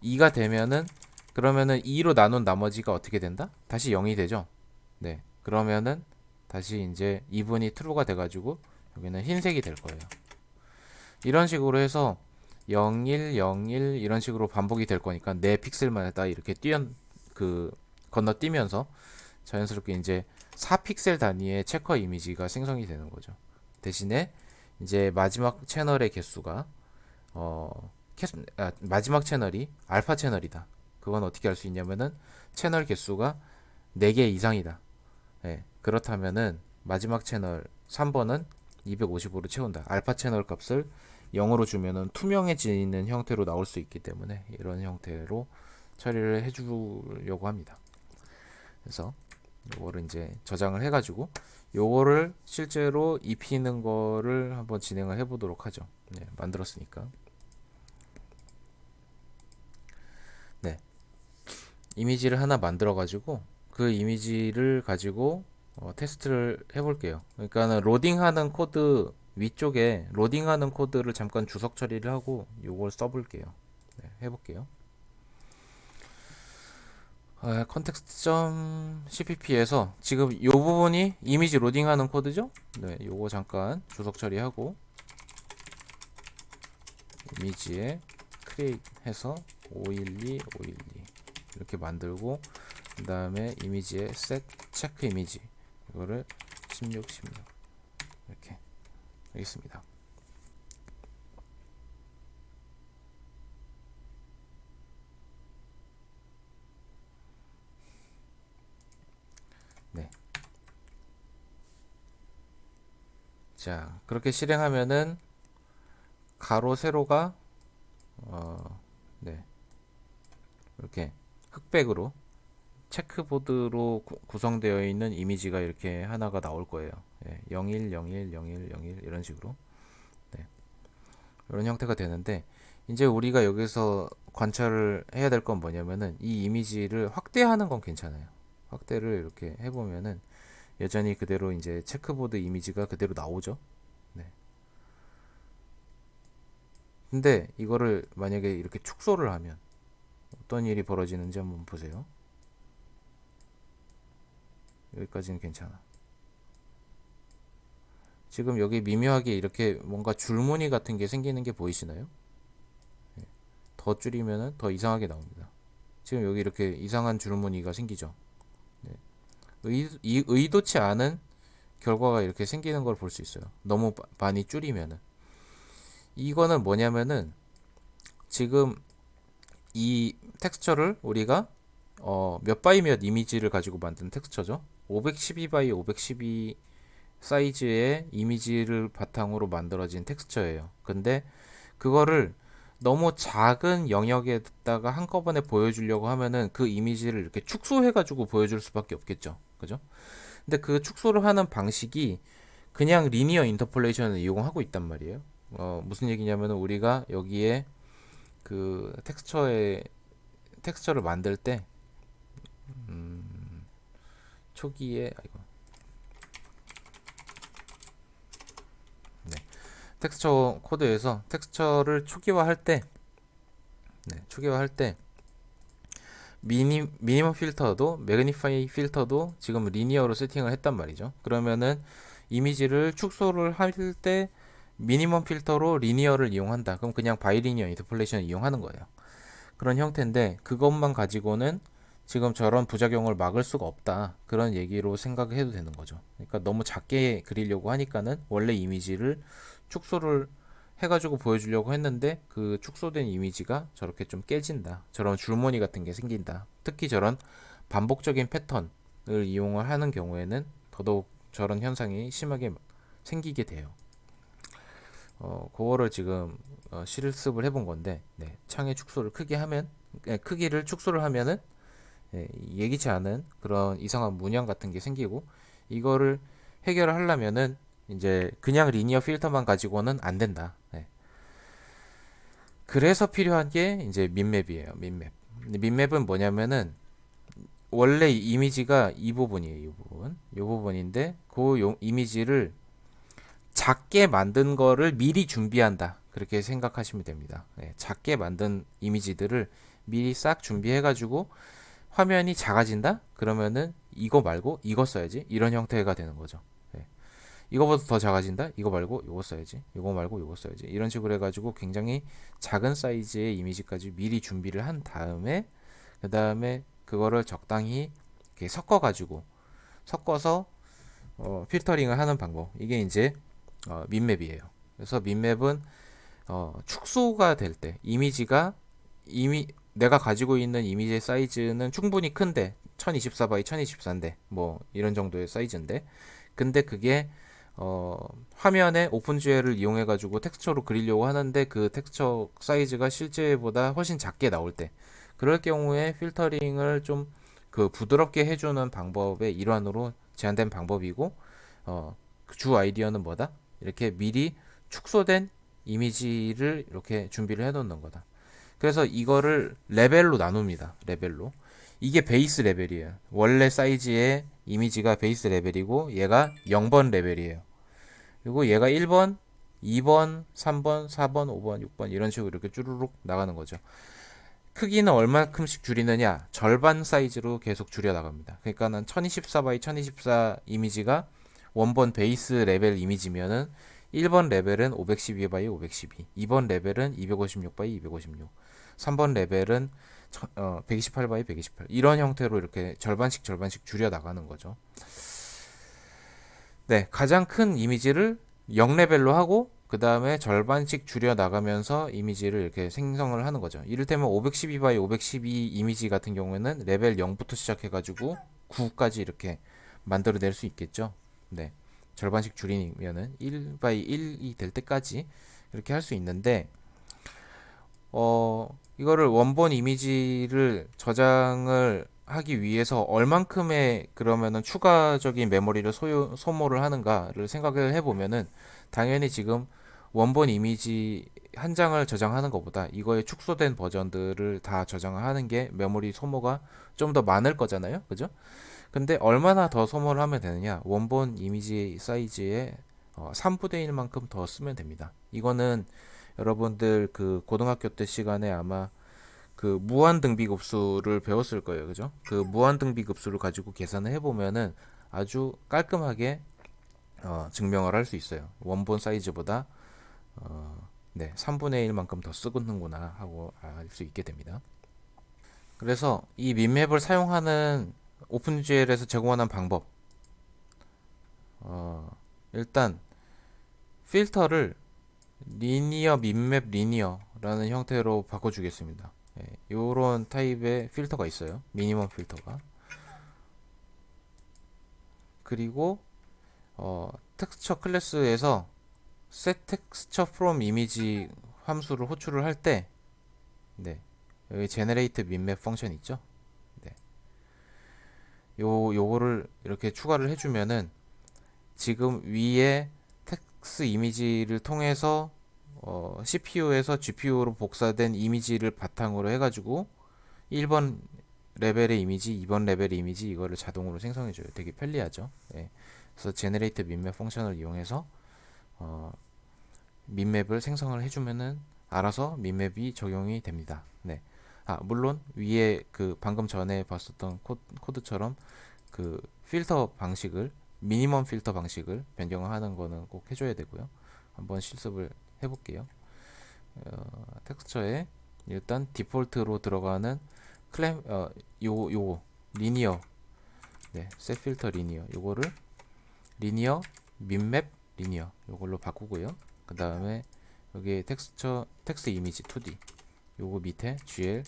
2가 되면은 그러면은 2로 나눈 나머지가 어떻게 된다? 다시 0이 되죠? 네. 그러면은 다시 이제 2분이 true가 돼가지고 여기는 흰색이 될 거예요. 이런 식으로 해서 0, 1, 0, 1 이런 식으로 반복이 될 거니까 내 픽셀마다 이렇게 건너뛰면서 자연스럽게 이제 4픽셀 단위의 체커 이미지가 생성이 되는 거죠. 대신에 이제 마지막 채널의 개수가 마지막 채널이 알파 채널이다. 그건 어떻게 알 수 있냐면은 채널 개수가 4개 이상이다. 네, 그렇다면은 마지막 채널 3번은 255로 채운다. 알파 채널 값을 0으로 주면은 투명해지는 형태로 나올 수 있기 때문에 이런 형태로 처리를 해주려고 합니다. 그래서 요거를 이제 저장을 해가지고 요거를 실제로 입히는 거를 한번 진행을 해보도록 하죠. 네, 만들었으니까. 네, 이미지를 하나 만들어가지고 그 이미지를 가지고 테스트를 해볼게요. 그러니까는 로딩하는 코드 위쪽에 로딩하는 코드를 잠깐 주석 처리를 하고 요걸 써볼게요. 네, 해볼게요. context.cpp에서 지금 이 부분이 이미지 로딩하는 코드죠? 네, 요거 잠깐 주석 처리하고 이미지에 create 해서 512 이렇게 만들고 그 다음에 이미지에 set check 이미지 이거를 16 이렇게 하겠습니다. 네. 자, 그렇게 실행하면은 가로 세로가 네. 이렇게 흑백으로 체크보드로 구성되어 있는 이미지가 이렇게 하나가 나올 거예요. 예, 01, 01, 01, 01 이런 식으로. 네. 이런 형태가 되는데 이제 우리가 여기서 관찰을 해야 될 건 뭐냐면은 이 이미지를 확대하는 건 괜찮아요. 확대를 이렇게 해보면은 여전히 그대로 이제 체크보드 이미지가 그대로 나오죠. 네. 근데 이거를 만약에 이렇게 축소를 하면 어떤 일이 벌어지는지 한번 보세요. 여기까지는 괜찮아. 지금 여기 미묘하게 이렇게 뭔가 줄무늬 같은 게 생기는 게 보이시나요? 더 줄이면은 더 이상하게 나옵니다. 지금 여기 이렇게 이상한 줄무늬가 생기죠. 네. 의도치 않은 결과가 이렇게 생기는 걸 볼 수 있어요. 너무 많이 줄이면은. 이거는 뭐냐면은 지금 이 텍스처를 우리가 몇 바이 몇 이미지를 가지고 만든 텍스처죠. 512 바이 512 사이즈의 이미지를 바탕으로 만들어진 텍스처예요. 근데 그거를 너무 작은 영역에다가 한꺼번에 보여주려고 하면은 그 이미지를 이렇게 축소해가지고 보여줄 수밖에 없겠죠. 그죠? 근데 그 축소를 하는 방식이 그냥 리니어 인터폴레이션을 이용하고 있단 말이에요. 무슨 얘기냐면은 우리가 여기에 그 텍스처를 만들 때 초기에 네. 텍스처 코드에서 텍스처를 초기화할 때 초기화할 때 미니멈 필터도 매그니파이 필터도 지금 리니어로 세팅을 했단 말이죠. 그러면은 이미지를 축소를 할 때 미니멈 필터로 리니어를 이용한다. 그럼 그냥 바이리니어 인터폴레이션을 이용하는 거예요. 그런 형태인데 그것만 가지고는 지금 저런 부작용을 막을 수가 없다. 그런 얘기로 생각해도 되는 거죠. 그러니까 너무 작게 그리려고 하니까는 원래 이미지를 축소를 해가지고 보여주려고 했는데 그 축소된 이미지가 저렇게 좀 깨진다. 저런 줄무늬 같은 게 생긴다. 특히 저런 반복적인 패턴을 이용을 하는 경우에는 더더욱 저런 현상이 심하게 생기게 돼요. 그거를 지금 실습을 해본 건데 네, 창의 축소를 크게 하면 크기를 축소를 하면은 예기치 않은 그런 이상한 문양 같은 게 생기고 이거를 해결을 하려면은 이제 그냥 리니어 필터만 가지고는 안 된다. 네. 그래서 필요한 게 이제 민맵이에요. 민맵. 민맵은 뭐냐면은 원래 이미지가 이 부분이에요. 이 부분. 이 부분인데 그 이미지를 작게 만든 거를 미리 준비한다. 그렇게 생각하시면 됩니다. 네, 작게 만든 이미지들을 미리 싹 준비해가지고 화면이 작아진다? 그러면은 이거 말고 이거 써야지. 이런 형태가 되는 거죠. 네. 이거보다 더 작아진다? 이거 말고 이거 써야지. 이거 말고 이거 써야지. 이런 식으로 해가지고 굉장히 작은 사이즈의 이미지까지 미리 준비를 한 다음에 그 다음에 그거를 적당히 이렇게 섞어서 필터링을 하는 방법. 이게 이제 민맵이에요. 그래서 민맵은 축소가 될 때 이미지가 이미 내가 가지고 있는 이미지의 사이즈는 충분히 큰데 1024 by 1024인데 뭐 이런 정도의 사이즈인데 근데 그게 화면에 오픈GL을 이용해 가지고 텍스처로 그리려고 하는데 그 텍스처 사이즈가 실제보다 훨씬 작게 나올 때, 그럴 경우에 필터링을 좀 그 부드럽게 해주는 방법의 일환으로 제한된 방법이고, 그 주 아이디어는 뭐다? 이렇게 미리 축소된 이미지를 이렇게 준비를 해 놓는 거다. 그래서 이거를 레벨로 나눕니다. 레벨로. 이게 베이스 레벨이에요. 원래 사이즈의 이미지가 베이스 레벨이고 얘가 0번 레벨이에요. 그리고 얘가 1번, 2번, 3번, 4번, 5번, 6번 이런 식으로 이렇게 쭈루룩 나가는 거죠. 크기는 얼마큼씩 줄이느냐? 절반 사이즈로 계속 줄여 나갑니다. 그러니까는 1024 x 1024 이미지가 원본 베이스 레벨 이미지면은 1번 레벨은 512 x 512, 2번 레벨은 256 x 256, 3번 레벨은 128 x 128 이런 형태로 이렇게 절반씩 절반씩 줄여 나가는 거죠. 네, 가장 큰 이미지를 0레벨로 하고 그 다음에 절반씩 줄여 나가면서 이미지를 이렇게 생성을 하는 거죠. 이를테면 512 x 512 이미지 같은 경우에는 레벨 0부터 시작해가지고 9까지 이렇게 만들어낼 수 있겠죠. 네, 절반씩 줄이면은 1 x 1이 될 때까지 이렇게 할 수 있는데, 이거를 원본 이미지를 저장을 하기 위해서 얼만큼의 그러면은 추가적인 메모리를 소모를 하는가를 생각을 해보면은, 당연히 지금 원본 이미지 한 장을 저장하는 것보다 이거의 축소된 버전들을 다 저장하는 게 메모리 소모가 좀 더 많을 거잖아요. 그죠? 근데 얼마나 더 소모를 하면 되느냐? 원본 이미지 사이즈의 3분의 1만큼 더 쓰면 됩니다. 이거는 여러분들 그 고등학교 때 시간에 아마 그 무한 등비급수를 배웠을 거예요. 그죠? 그 무한 등비급수를 가지고 계산을 해보면은 아주 깔끔하게 증명을 할 수 있어요. 원본 사이즈보다 네, 3분의 1만큼 더 쓰는구나 하고 알 수 있게 됩니다. 그래서 이 민맵을 사용하는 오픈GL에서 제공하는 방법, 일단 필터를 리니어 민맵 리니어라는 형태로 바꿔주겠습니다. 이런 타입의 필터가 있어요. 미니멈 필터가. 그리고 텍스처 클래스에서 set texture from image 함수를 호출을 할 때, 네, 여기 generate minmap 펑션 있죠? 네, 요거를 이렇게 추가를 해주면은 지금 위에 텍스 이미지를 통해서 CPU에서 GPU로 복사된 이미지를 바탕으로 해가지고 1번 레벨의 이미지, 2번 레벨의 이미지 이거를 자동으로 생성해줘요. 되게 편리하죠. 네. 그래서 generate minmap 펑션을 이용해서 민맵을 생성을 해주면은 알아서 민맵이 적용이 됩니다. 네. 물론 위에 그 방금 전에 봤었던 코드처럼 그 필터 방식을 미니멈 필터 방식을 변경하는 거는 꼭 해줘야 되고요. 한번 실습을 해볼게요. 텍스처에 일단 디폴트로 들어가는 요거 리니어, 네, 셋 필터 리니어 요거를 리니어 민맵 리니어 요걸로 바꾸고요. 그 다음에 여기 텍스트 이미지 2D 요거 밑에 GL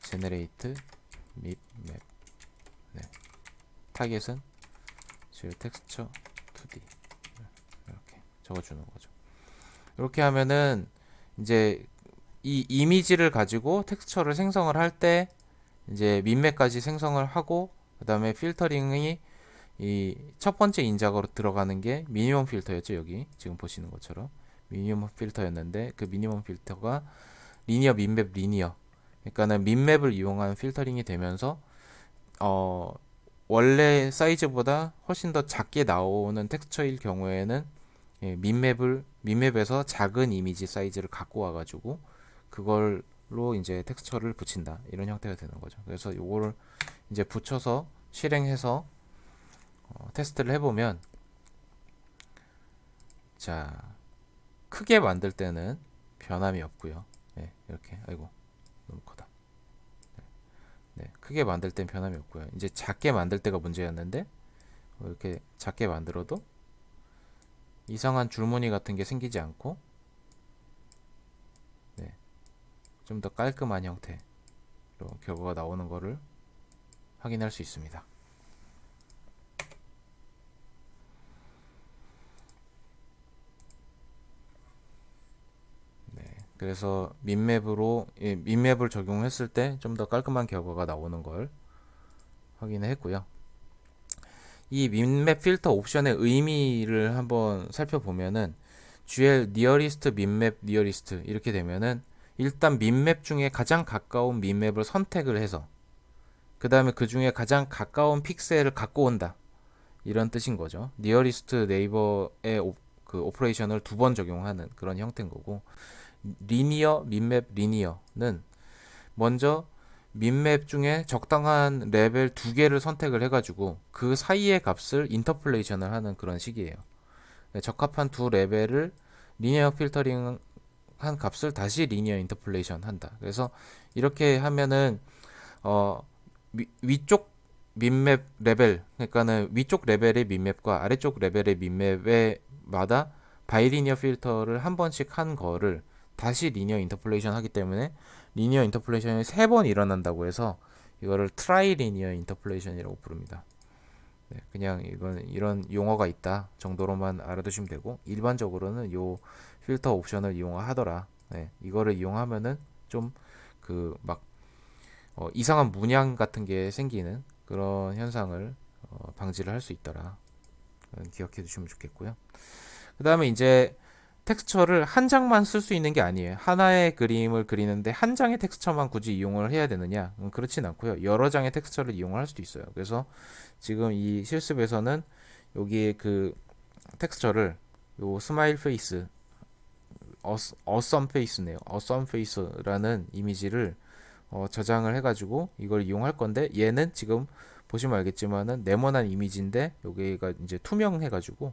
generate 민맵, 네, 타겟은 GL 텍스처 2D 이렇게 적어주는 거죠. 이렇게 하면은 이제 이 이미지를 가지고 텍스처를 생성을 할 때 이제 민맵까지 생성을 하고, 그 다음에 필터링이 이 첫 번째 인자로 들어가는 게 미니멈 필터였죠. 여기 지금 보시는 것처럼 미니멈 필터였는데 그 미니멈 필터가 리니어 민맵 리니어, 그러니까는 민맵을 이용한 필터링이 되면서 원래 사이즈보다 훨씬 더 작게 나오는 텍스처일 경우에는 민맵에서 작은 이미지 사이즈를 갖고 와가지고 그걸로 이제 텍스처를 붙인다 이런 형태가 되는 거죠. 그래서 요거를 이제 붙여서 실행해서 테스트를 해보면, 자, 크게 만들 때는 변함이 없고요. 네, 이렇게 아이고 너무 크다. 네, 크게 만들 땐 변함이 없고요. 이제 작게 만들 때가 문제였는데 이렇게 작게 만들어도 이상한 줄무늬 같은 게 생기지 않고, 네, 좀 더 깔끔한 형태로 결과가 나오는 거를 확인할 수 있습니다. 그래서 민맵으로 민맵을 적용했을 때 좀 더 깔끔한 결과가 나오는 걸 확인을 했고요. 이 민맵 필터 옵션의 의미를 한번 살펴보면은 GL nearest 민맵 nearest 이렇게 되면은 일단 민맵 중에 가장 가까운 민맵을 선택을 해서 그 다음에 그 중에 가장 가까운 픽셀을 갖고 온다 이런 뜻인 거죠. nearest 네이버의 그 오퍼레이션을 두 번 적용하는 그런 형태인 거고, 리니어 민맵 리니어는 먼저 민맵 중에 적당한 레벨 두 개를 선택을 해가지고 그 사이의 값을 인터폴레이션을 하는 그런 식이에요. 적합한 두 레벨을 리니어 필터링 한 값을 다시 리니어 인터폴레이션 한다. 그래서 이렇게 하면은 위쪽 민맵 레벨, 그러니까는 위쪽 레벨의 민맵과 아래쪽 레벨의 민맵에 마다 바이리니어 필터를 한 번씩 한 거를 다시 리니어 인터폴레이션 하기 때문에 리니어 인터폴레이션이 세 번 일어난다고 해서 이거를 트라이 리니어 인터폴레이션이라고 부릅니다. 네, 그냥 이건 이런 용어가 있다 정도로만 알아두시면 되고, 일반적으로는 요 필터 옵션을 이용하더라. 네, 이거를 이용하면은 좀 그 막 이상한 문양 같은 게 생기는 그런 현상을 방지를 할 수 있더라. 기억해 두시면 좋겠고요. 그 다음에 이제 텍스처를 한 장만 쓸 수 있는 게 아니에요. 하나의 그림을 그리는데 한 장의 텍스처만 굳이 이용을 해야 되느냐? 그렇진 않고요. 여러 장의 텍스처를 이용을 할 수도 있어요. 그래서 지금 이 실습에서는 여기에 그 텍스처를 요 스마일 페이스, 어썸 페이스네요. 어썸 페이스라는 이미지를 저장을 해가지고 이걸 이용할 건데, 얘는 지금 보시면 알겠지만은 네모난 이미지인데 여기가 이제 투명해가지고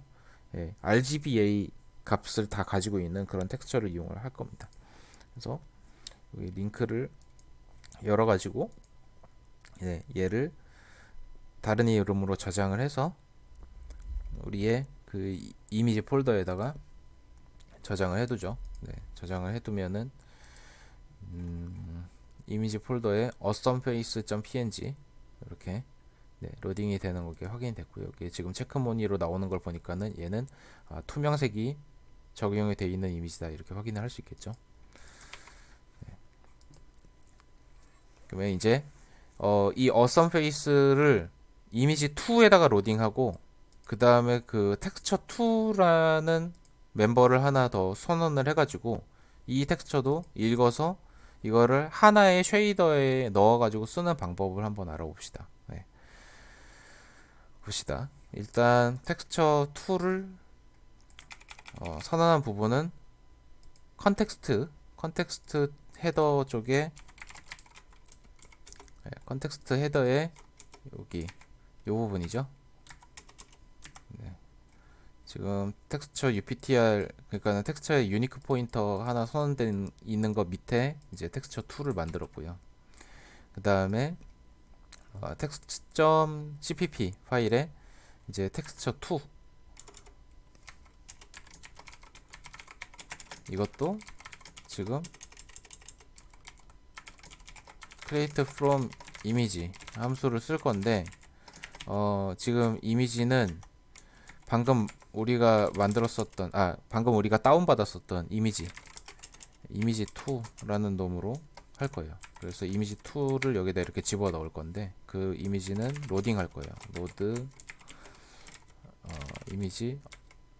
RGBA 값을 다 가지고 있는 그런 텍스처를 이용을 할 겁니다. 그래서 여기 링크를 열어가지고 얘를 다른 이름으로 저장을 해서 우리의 그 이미지 폴더에다가 저장을 해두죠. 저장을 해두면은 이미지 폴더에 awesomeface.png 이렇게 로딩이 되는 게 확인이 됐고요. 이게 지금 체크무늬로 나오는 걸 보니까는 얘는 투명색이 적용이 되어 있는 이미지다 이렇게 확인을 할 수 있겠죠. 그러면 이제 이 awesomeface를 이미지 2에다가 로딩하고 그 다음에 그 텍스처 2라는 멤버를 하나 더 선언을 해가지고 이 텍스처도 읽어서 이거를 하나의 쉐이더에 넣어가지고 쓰는 방법을 한번 알아봅시다. 봅시다. 일단 텍스처 2를 선언한 부분은 컨텍스트 헤더 쪽에 컨텍스트 헤더에 여기 요 부분이죠. 지금 텍스처 UPTR, 그러니까 텍스처의 유니크 포인터 하나 선언된 있는 거 밑에 이제 텍스처 2를 만들었고요. 그 다음에 텍스트.cpp 파일에 이제 텍스처 2 이것도 지금 create from image 함수를 쓸 건데 지금 이미지는 방금 우리가 만들었었던 방금 우리가 다운받았었던 이미지 2라는 놈으로 할 거예요. 그래서 이미지 2를 여기다 이렇게 집어 넣을 건데 그 이미지는 로딩 할 거예요. 로드 이미지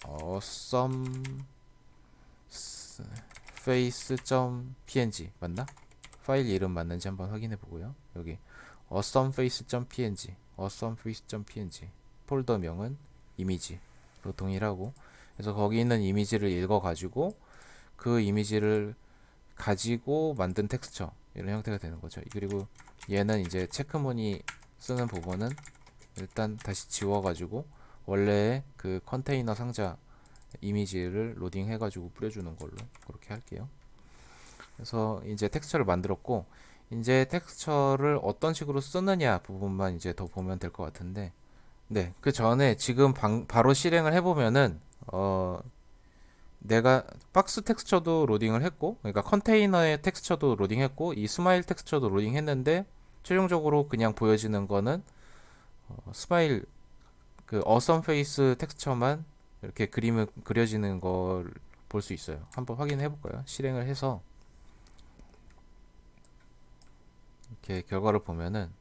awesome face.png 맞나? 파일 이름 맞는지 한번 확인해 보고요. 여기 awesomeface.png 폴더명은 이미지로 동일하고, 그래서 거기 있는 이미지를 읽어 가지고 그 이미지를 가지고 만든 텍스처 이런 형태가 되는 거죠. 그리고 얘는 이제 체크무늬 쓰는 부분은 일단 다시 지워 가지고 원래의 그 컨테이너 상자 이미지를 로딩 해가지고 뿌려주는 걸로 그렇게 할게요. 그래서 이제 텍스처를 만들었고, 이제 텍스처를 어떤 식으로 쓰느냐 부분만 이제 더 보면 될 것 같은데, 그 전에 지금 바로 실행을 해보면은 내가 박스 텍스처도 로딩을 했고, 그러니까 컨테이너의 텍스처도 로딩했고, 이 스마일 텍스처도 로딩했는데 최종적으로 그냥 보여지는 거는 스마일 그 어썸 페이스 텍스처만 이렇게 그림을 그려지는 걸 볼 수 있어요. 한번 확인해 볼까요? 실행을 해서 이렇게 결과를 보면은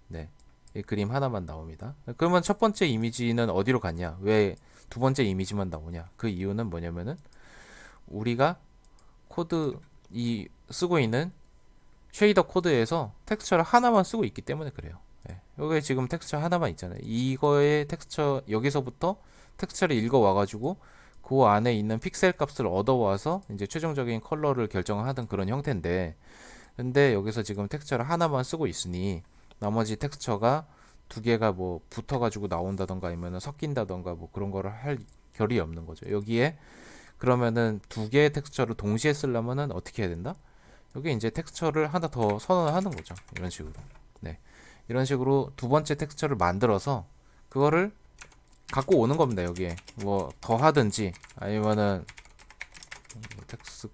이 그림 하나만 나옵니다. 그러면 첫 번째 이미지는 어디로 갔냐? 왜 두 번째 이미지만 나오냐? 그 이유는 뭐냐면은 우리가 코드 이 쓰고 있는 쉐이더 코드에서 텍스처를 하나만 쓰고 있기 때문에 그래요. 여기 지금 텍스처 하나만 있잖아요. 이거의 텍스처 여기서부터 텍스처를 읽어 와가지고 그 안에 있는 픽셀 값을 얻어와서 이제 최종적인 컬러를 결정하던 그런 형태인데, 근데 여기서 지금 텍스처를 하나만 쓰고 있으니 나머지 텍스처가 두 개가 뭐 붙어가지고 나온다던가 아니면 섞인다던가 뭐 그런 거를 할 결이 없는 거죠. 여기에 그러면은 두 개의 텍스처를 동시에 쓰려면은 어떻게 해야 된다? 여기 이제 텍스처를 하나 더 선언을 하는 거죠. 이런 식으로. 이런 식으로 두 번째 텍스처를 만들어서 그거를 갖고 오는 겁니다. 여기에 뭐 더 하든지 아니면은 텍스트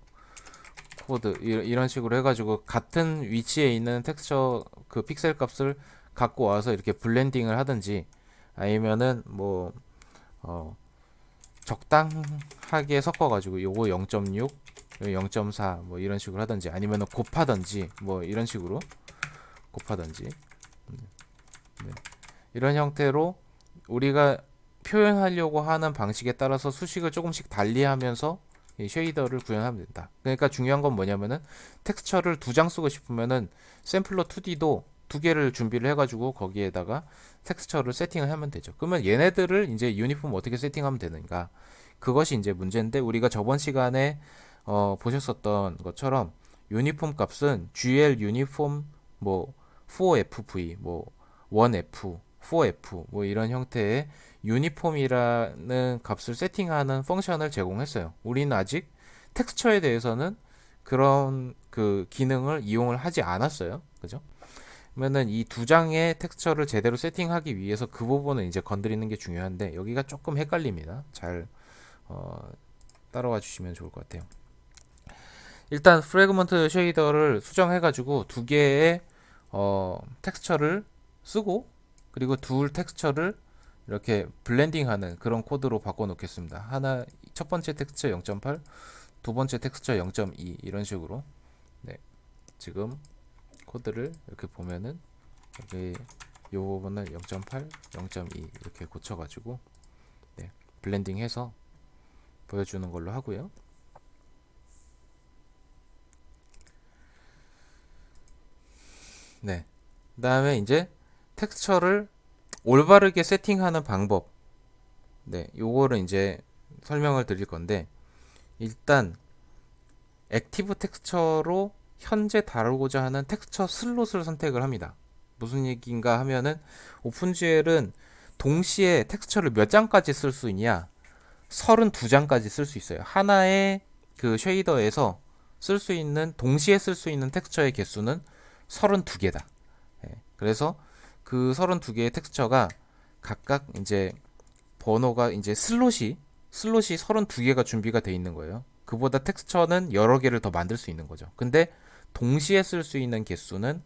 코드 이런 식으로 해가지고 같은 위치에 있는 텍스처 그 픽셀 값을 갖고 와서 이렇게 블렌딩을 하든지 아니면은 뭐 적당하게 섞어가지고 요거 0.6 0.4 뭐 이런 식으로 하든지 아니면은 곱하든지 뭐 이런 식으로 곱하든지 이런 형태로 우리가 표현하려고 하는 방식에 따라서 수식을 조금씩 달리하면서 이 쉐이더를 구현하면 된다. 그러니까 중요한 건 뭐냐면은 텍스처를 두 장 쓰고 싶으면은 샘플러 2D도 두 개를 준비를 해가지고 거기에다가 텍스처를 세팅을 하면 되죠. 그러면 얘네들을 이제 유니폼 어떻게 세팅하면 되는가? 그것이 이제 문제인데 우리가 저번 시간에 보셨었던 것처럼 유니폼 값은 GL 유니폼 뭐 4FV 뭐 1F 4F 뭐 이런 형태의 유니폼이라는 값을 세팅하는 펑션을 제공했어요. 우리는 아직 텍스처에 대해서는 그런 그 기능을 이용을 하지 않았어요. 그죠? 그러면은 이 두 장의 텍스처를 제대로 세팅하기 위해서 그 부분을 이제 건드리는 게 중요한데 여기가 조금 헷갈립니다. 잘 따라와 주시면 좋을 것 같아요. 일단 프래그먼트 쉐이더를 수정해가지고 두 개의 텍스처를 쓰고 그리고 둘 텍스처를 이렇게 블렌딩하는 그런 코드로 바꿔 놓겠습니다. 하나 첫 번째 텍스처 0.8, 두 번째 텍스처 0.2 이런 식으로 지금 코드를 이렇게 보면은 여기 요 부분을 0.8, 0.2 이렇게 고쳐가지고 블렌딩해서 보여주는 걸로 하고요. 그 다음에 이제 텍스처를 올바르게 세팅하는 방법 요거를 이제 설명을 드릴 건데 일단 액티브 텍스처로 현재 다루고자 하는 텍스처 슬롯을 선택을 합니다. 무슨 얘기인가 하면은 오픈GL은 동시에 텍스처를 몇 장까지 쓸 수 있냐 32장까지 쓸 수 있어요. 하나의 그 쉐이더에서 쓸 수 있는 동시에 쓸 수 있는 텍스처의 개수는 32개다. 그래서 그 32개의 텍스처가 각각 이제 번호가 이제 슬롯이 32개가 준비가 돼 있는 거예요. 그보다 텍스처는 여러 개를 더 만들 수 있는 거죠. 근데 동시에 쓸 수 있는 개수는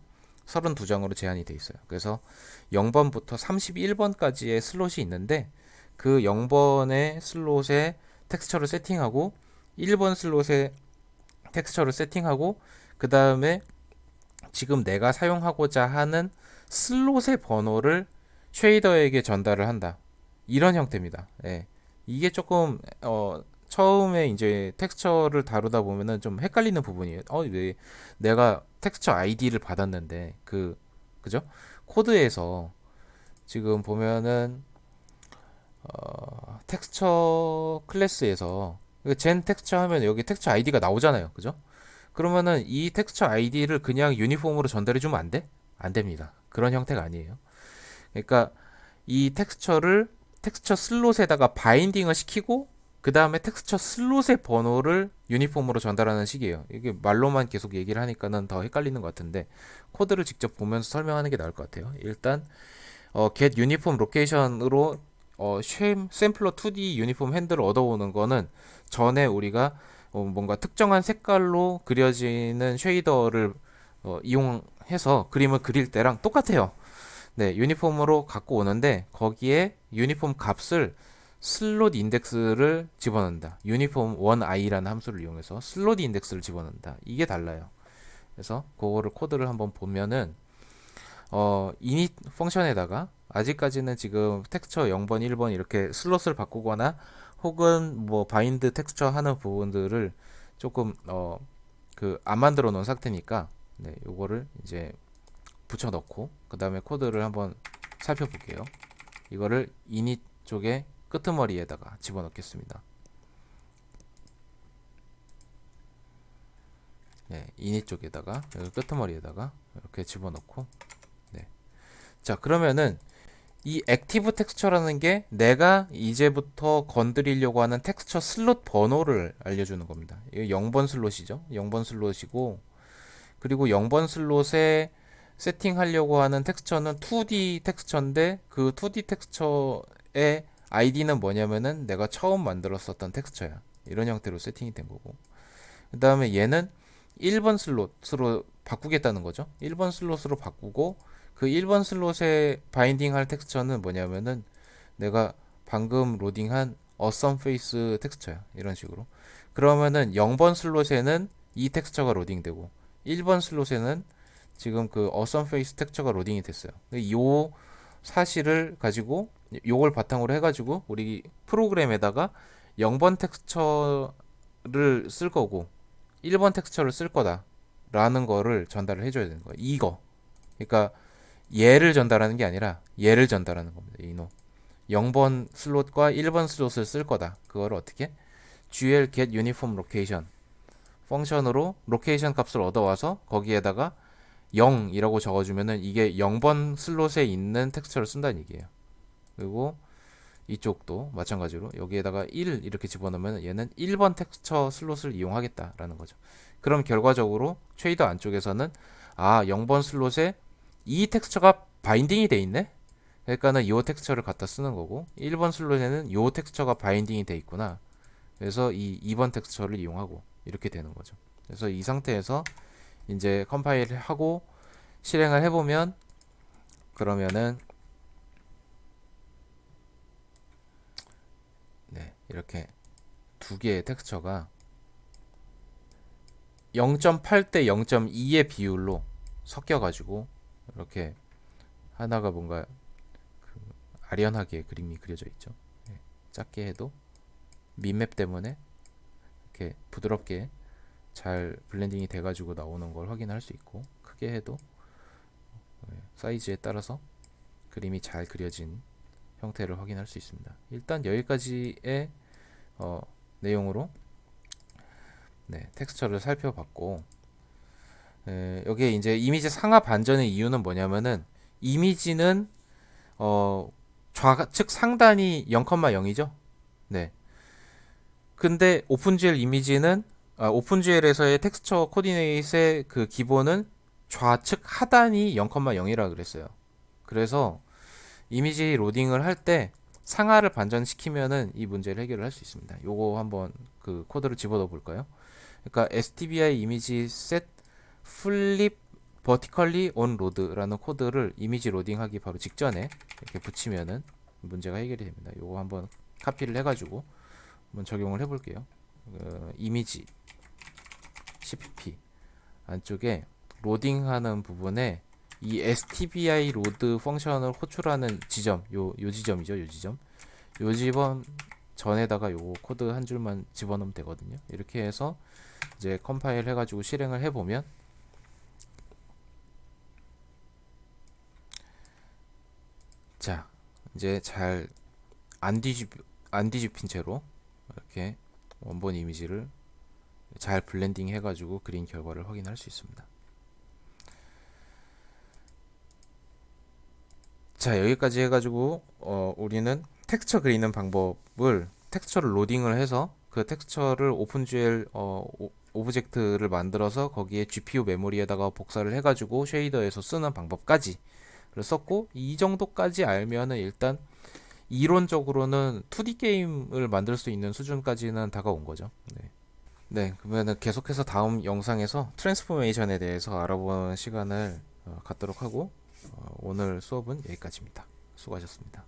32장으로 제한이 돼 있어요. 그래서 0번부터 31번까지의 슬롯이 있는데 그 0번의 슬롯에 텍스처를 세팅하고 1번 슬롯에 텍스처를 세팅하고 그 다음에 지금 내가 사용하고자 하는 슬롯의 번호를 쉐이더에게 전달을 한다. 이런 형태입니다. 이게 조금 처음에 이제 텍스처를 다루다 보면은 좀 헷갈리는 부분이에요. 왜 내가 텍스처 아이디를 받았는데 그죠? 코드에서 지금 보면은 텍스처 클래스에서 젠 텍스처 하면 여기 텍스처 아이디가 나오잖아요. 그죠? 그러면은 이 텍스처 아이디를 그냥 유니폼으로 전달해 주면 안 돼? 안 됩니다. 그런 형태가 아니에요. 그러니까 이 텍스처 슬롯에다가 바인딩을 시키고 그 다음에 텍스처 슬롯의 번호를 유니폼으로 전달하는 식이에요. 이게 말로만 계속 얘기를 하니까는 더 헷갈리는 것 같은데 코드를 직접 보면서 설명하는 게 나을 것 같아요. 일단 get uniform location으로 샘플러 2D 유니폼 핸들을 얻어오는 거는 전에 우리가 뭔가 특정한 색깔로 그려지는 쉐이더를 이용해서 그림을 그릴 때랑 똑같아요. 유니폼으로 갖고 오는데 거기에 유니폼 값을 슬롯 인덱스를 집어넣는다. 유니폼 1i라는 함수를 이용해서 슬롯 인덱스를 집어넣는다. 이게 달라요. 그래서 그거를 코드를 한번 보면은 init 펑션에다가 아직까지는 지금 텍스처 0번, 1번 이렇게 슬롯을 바꾸거나 혹은 뭐 바인드 텍스처 하는 부분들을 조금 그 안 만들어 놓은 상태니까 네, 요거를 이제 붙여 넣고 그 다음에 코드를 한번 살펴볼게요. 이거를 init 쪽에 끄트머리에다가 집어넣겠습니다. 네, init 쪽에다가 여기 끄트머리에다가 이렇게 집어넣고 네. 자, 그러면은 이 액티브 텍스처라는 게 내가 이제부터 건드리려고 하는 텍스처 슬롯 번호를 알려주는 겁니다. 이거 0번 슬롯이죠. 0번 슬롯이고 그리고 0번 슬롯에 세팅하려고 하는 텍스처는 2D 텍스처인데 그 2D 텍스처의 아이디는 뭐냐면은 내가 처음 만들었었던 텍스처야. 이런 형태로 세팅이 된 거고. 그 다음에 얘는 1번 슬롯으로 바꾸겠다는 거죠. 1번 슬롯으로 바꾸고 그 1번 슬롯에 바인딩 할 텍스처는 뭐냐면은 내가 방금 로딩한 awesome face 텍스처야. 이런 식으로. 그러면은 0번 슬롯에는 이 텍스처가 로딩되고 1번 슬롯에는 지금 그 awesome face 텍스처가 로딩이 됐어요. 이 사실을 가지고 요걸 바탕으로 해가지고 우리 프로그램에다가 0번 텍스처를 쓸 거고 1번 텍스처를 쓸 거다 라는 거를 전달을 해줘야 되는 거예요. 이거 그러니까 얘를 전달하는 게 아니라 얘를 전달하는 겁니다. 이노 0번 슬롯과 1번 슬롯을 쓸 거다. 그거를 어떻게 gl get uniform location 펑션으로 로케이션 값을 얻어와서 거기에다가 0이라고 적어주면은 이게 0번 슬롯에 있는 텍스처를 쓴다는 얘기예요. 그리고 이쪽도 마찬가지로 여기에다가 1 이렇게 집어넣으면 얘는 1번 텍스처 슬롯을 이용하겠다라는 거죠. 그럼 결과적으로 쉐이더 안쪽에서는 0번 슬롯에 이 텍스처가 바인딩이 돼 있네? 그러니까는 이 텍스처를 갖다 쓰는 거고 1번 슬롯에는 이 텍스처가 바인딩이 돼 있구나. 그래서 이 2번 텍스처를 이용하고 이렇게 되는 거죠. 그래서 이 상태에서 이제 컴파일을 하고 실행을 해보면 그러면은 네, 이렇게 두 개의 텍스처가 0.8대 0.2의 비율로 섞여가지고 이렇게 하나가 뭔가 그 아련하게 그림이 그려져 있죠. 네, 작게 해도 민맵 때문에 이렇게 부드럽게 잘 블렌딩이 돼가지고 나오는 걸 확인할 수 있고 크게 해도 사이즈에 따라서 그림이 잘 그려진 형태를 확인할 수 있습니다. 일단 여기까지의 내용으로 네, 텍스처를 살펴봤고 여기에 이제 이미지 상하 반전의 이유는 뭐냐면은 이미지는 좌측 상단이 0,0이죠. 네. 근데 오픈GL 이미지는 오픈GL에서의 텍스처 코디네이트의 그 기본은 좌측 하단이 0,0이라 그랬어요. 그래서 이미지 로딩을 할 때 상하를 반전시키면은 이 문제를 해결을 할 수 있습니다. 요거 한번 그 코드를 집어넣어 볼까요? 그러니까 stbi 이미지 set flip vertically on load라는 코드를 이미지 로딩하기 바로 직전에 이렇게 붙이면은 문제가 해결이 됩니다. 요거 한번 카피를 해가지고 한번 적용을 해볼게요. 이미지 cpp 안쪽에 로딩하는 부분에 이 stbi load 펑션을 호출하는 지점, 요 지점이죠, 요 지점. 요 지점 전에다가 요 코드 한 줄만 집어넣으면 되거든요. 이렇게 해서 이제 컴파일 해가지고 실행을 해보면 자, 이제 잘 안 뒤집힌 채로 이렇게 원본 이미지를 잘 블렌딩 해가지고 그린 결과를 확인할 수 있습니다. 자, 여기까지 해가지고 우리는 텍스처 그리는 방법을 텍스처를 로딩을 해서 그 텍스처를 오픈GL 오브젝트를 만들어서 거기에 GPU 메모리에다가 복사를 해가지고 쉐이더에서 쓰는 방법까지 썼고 이 정도까지 알면은 일단 이론적으로는 2D 게임을 만들 수 있는 수준까지는 다가온 거죠. 네. 네, 그러면은 계속해서 다음 영상에서 트랜스포메이션에 대해서 알아보는 시간을 갖도록 하고 오늘 수업은 여기까지입니다. 수고하셨습니다.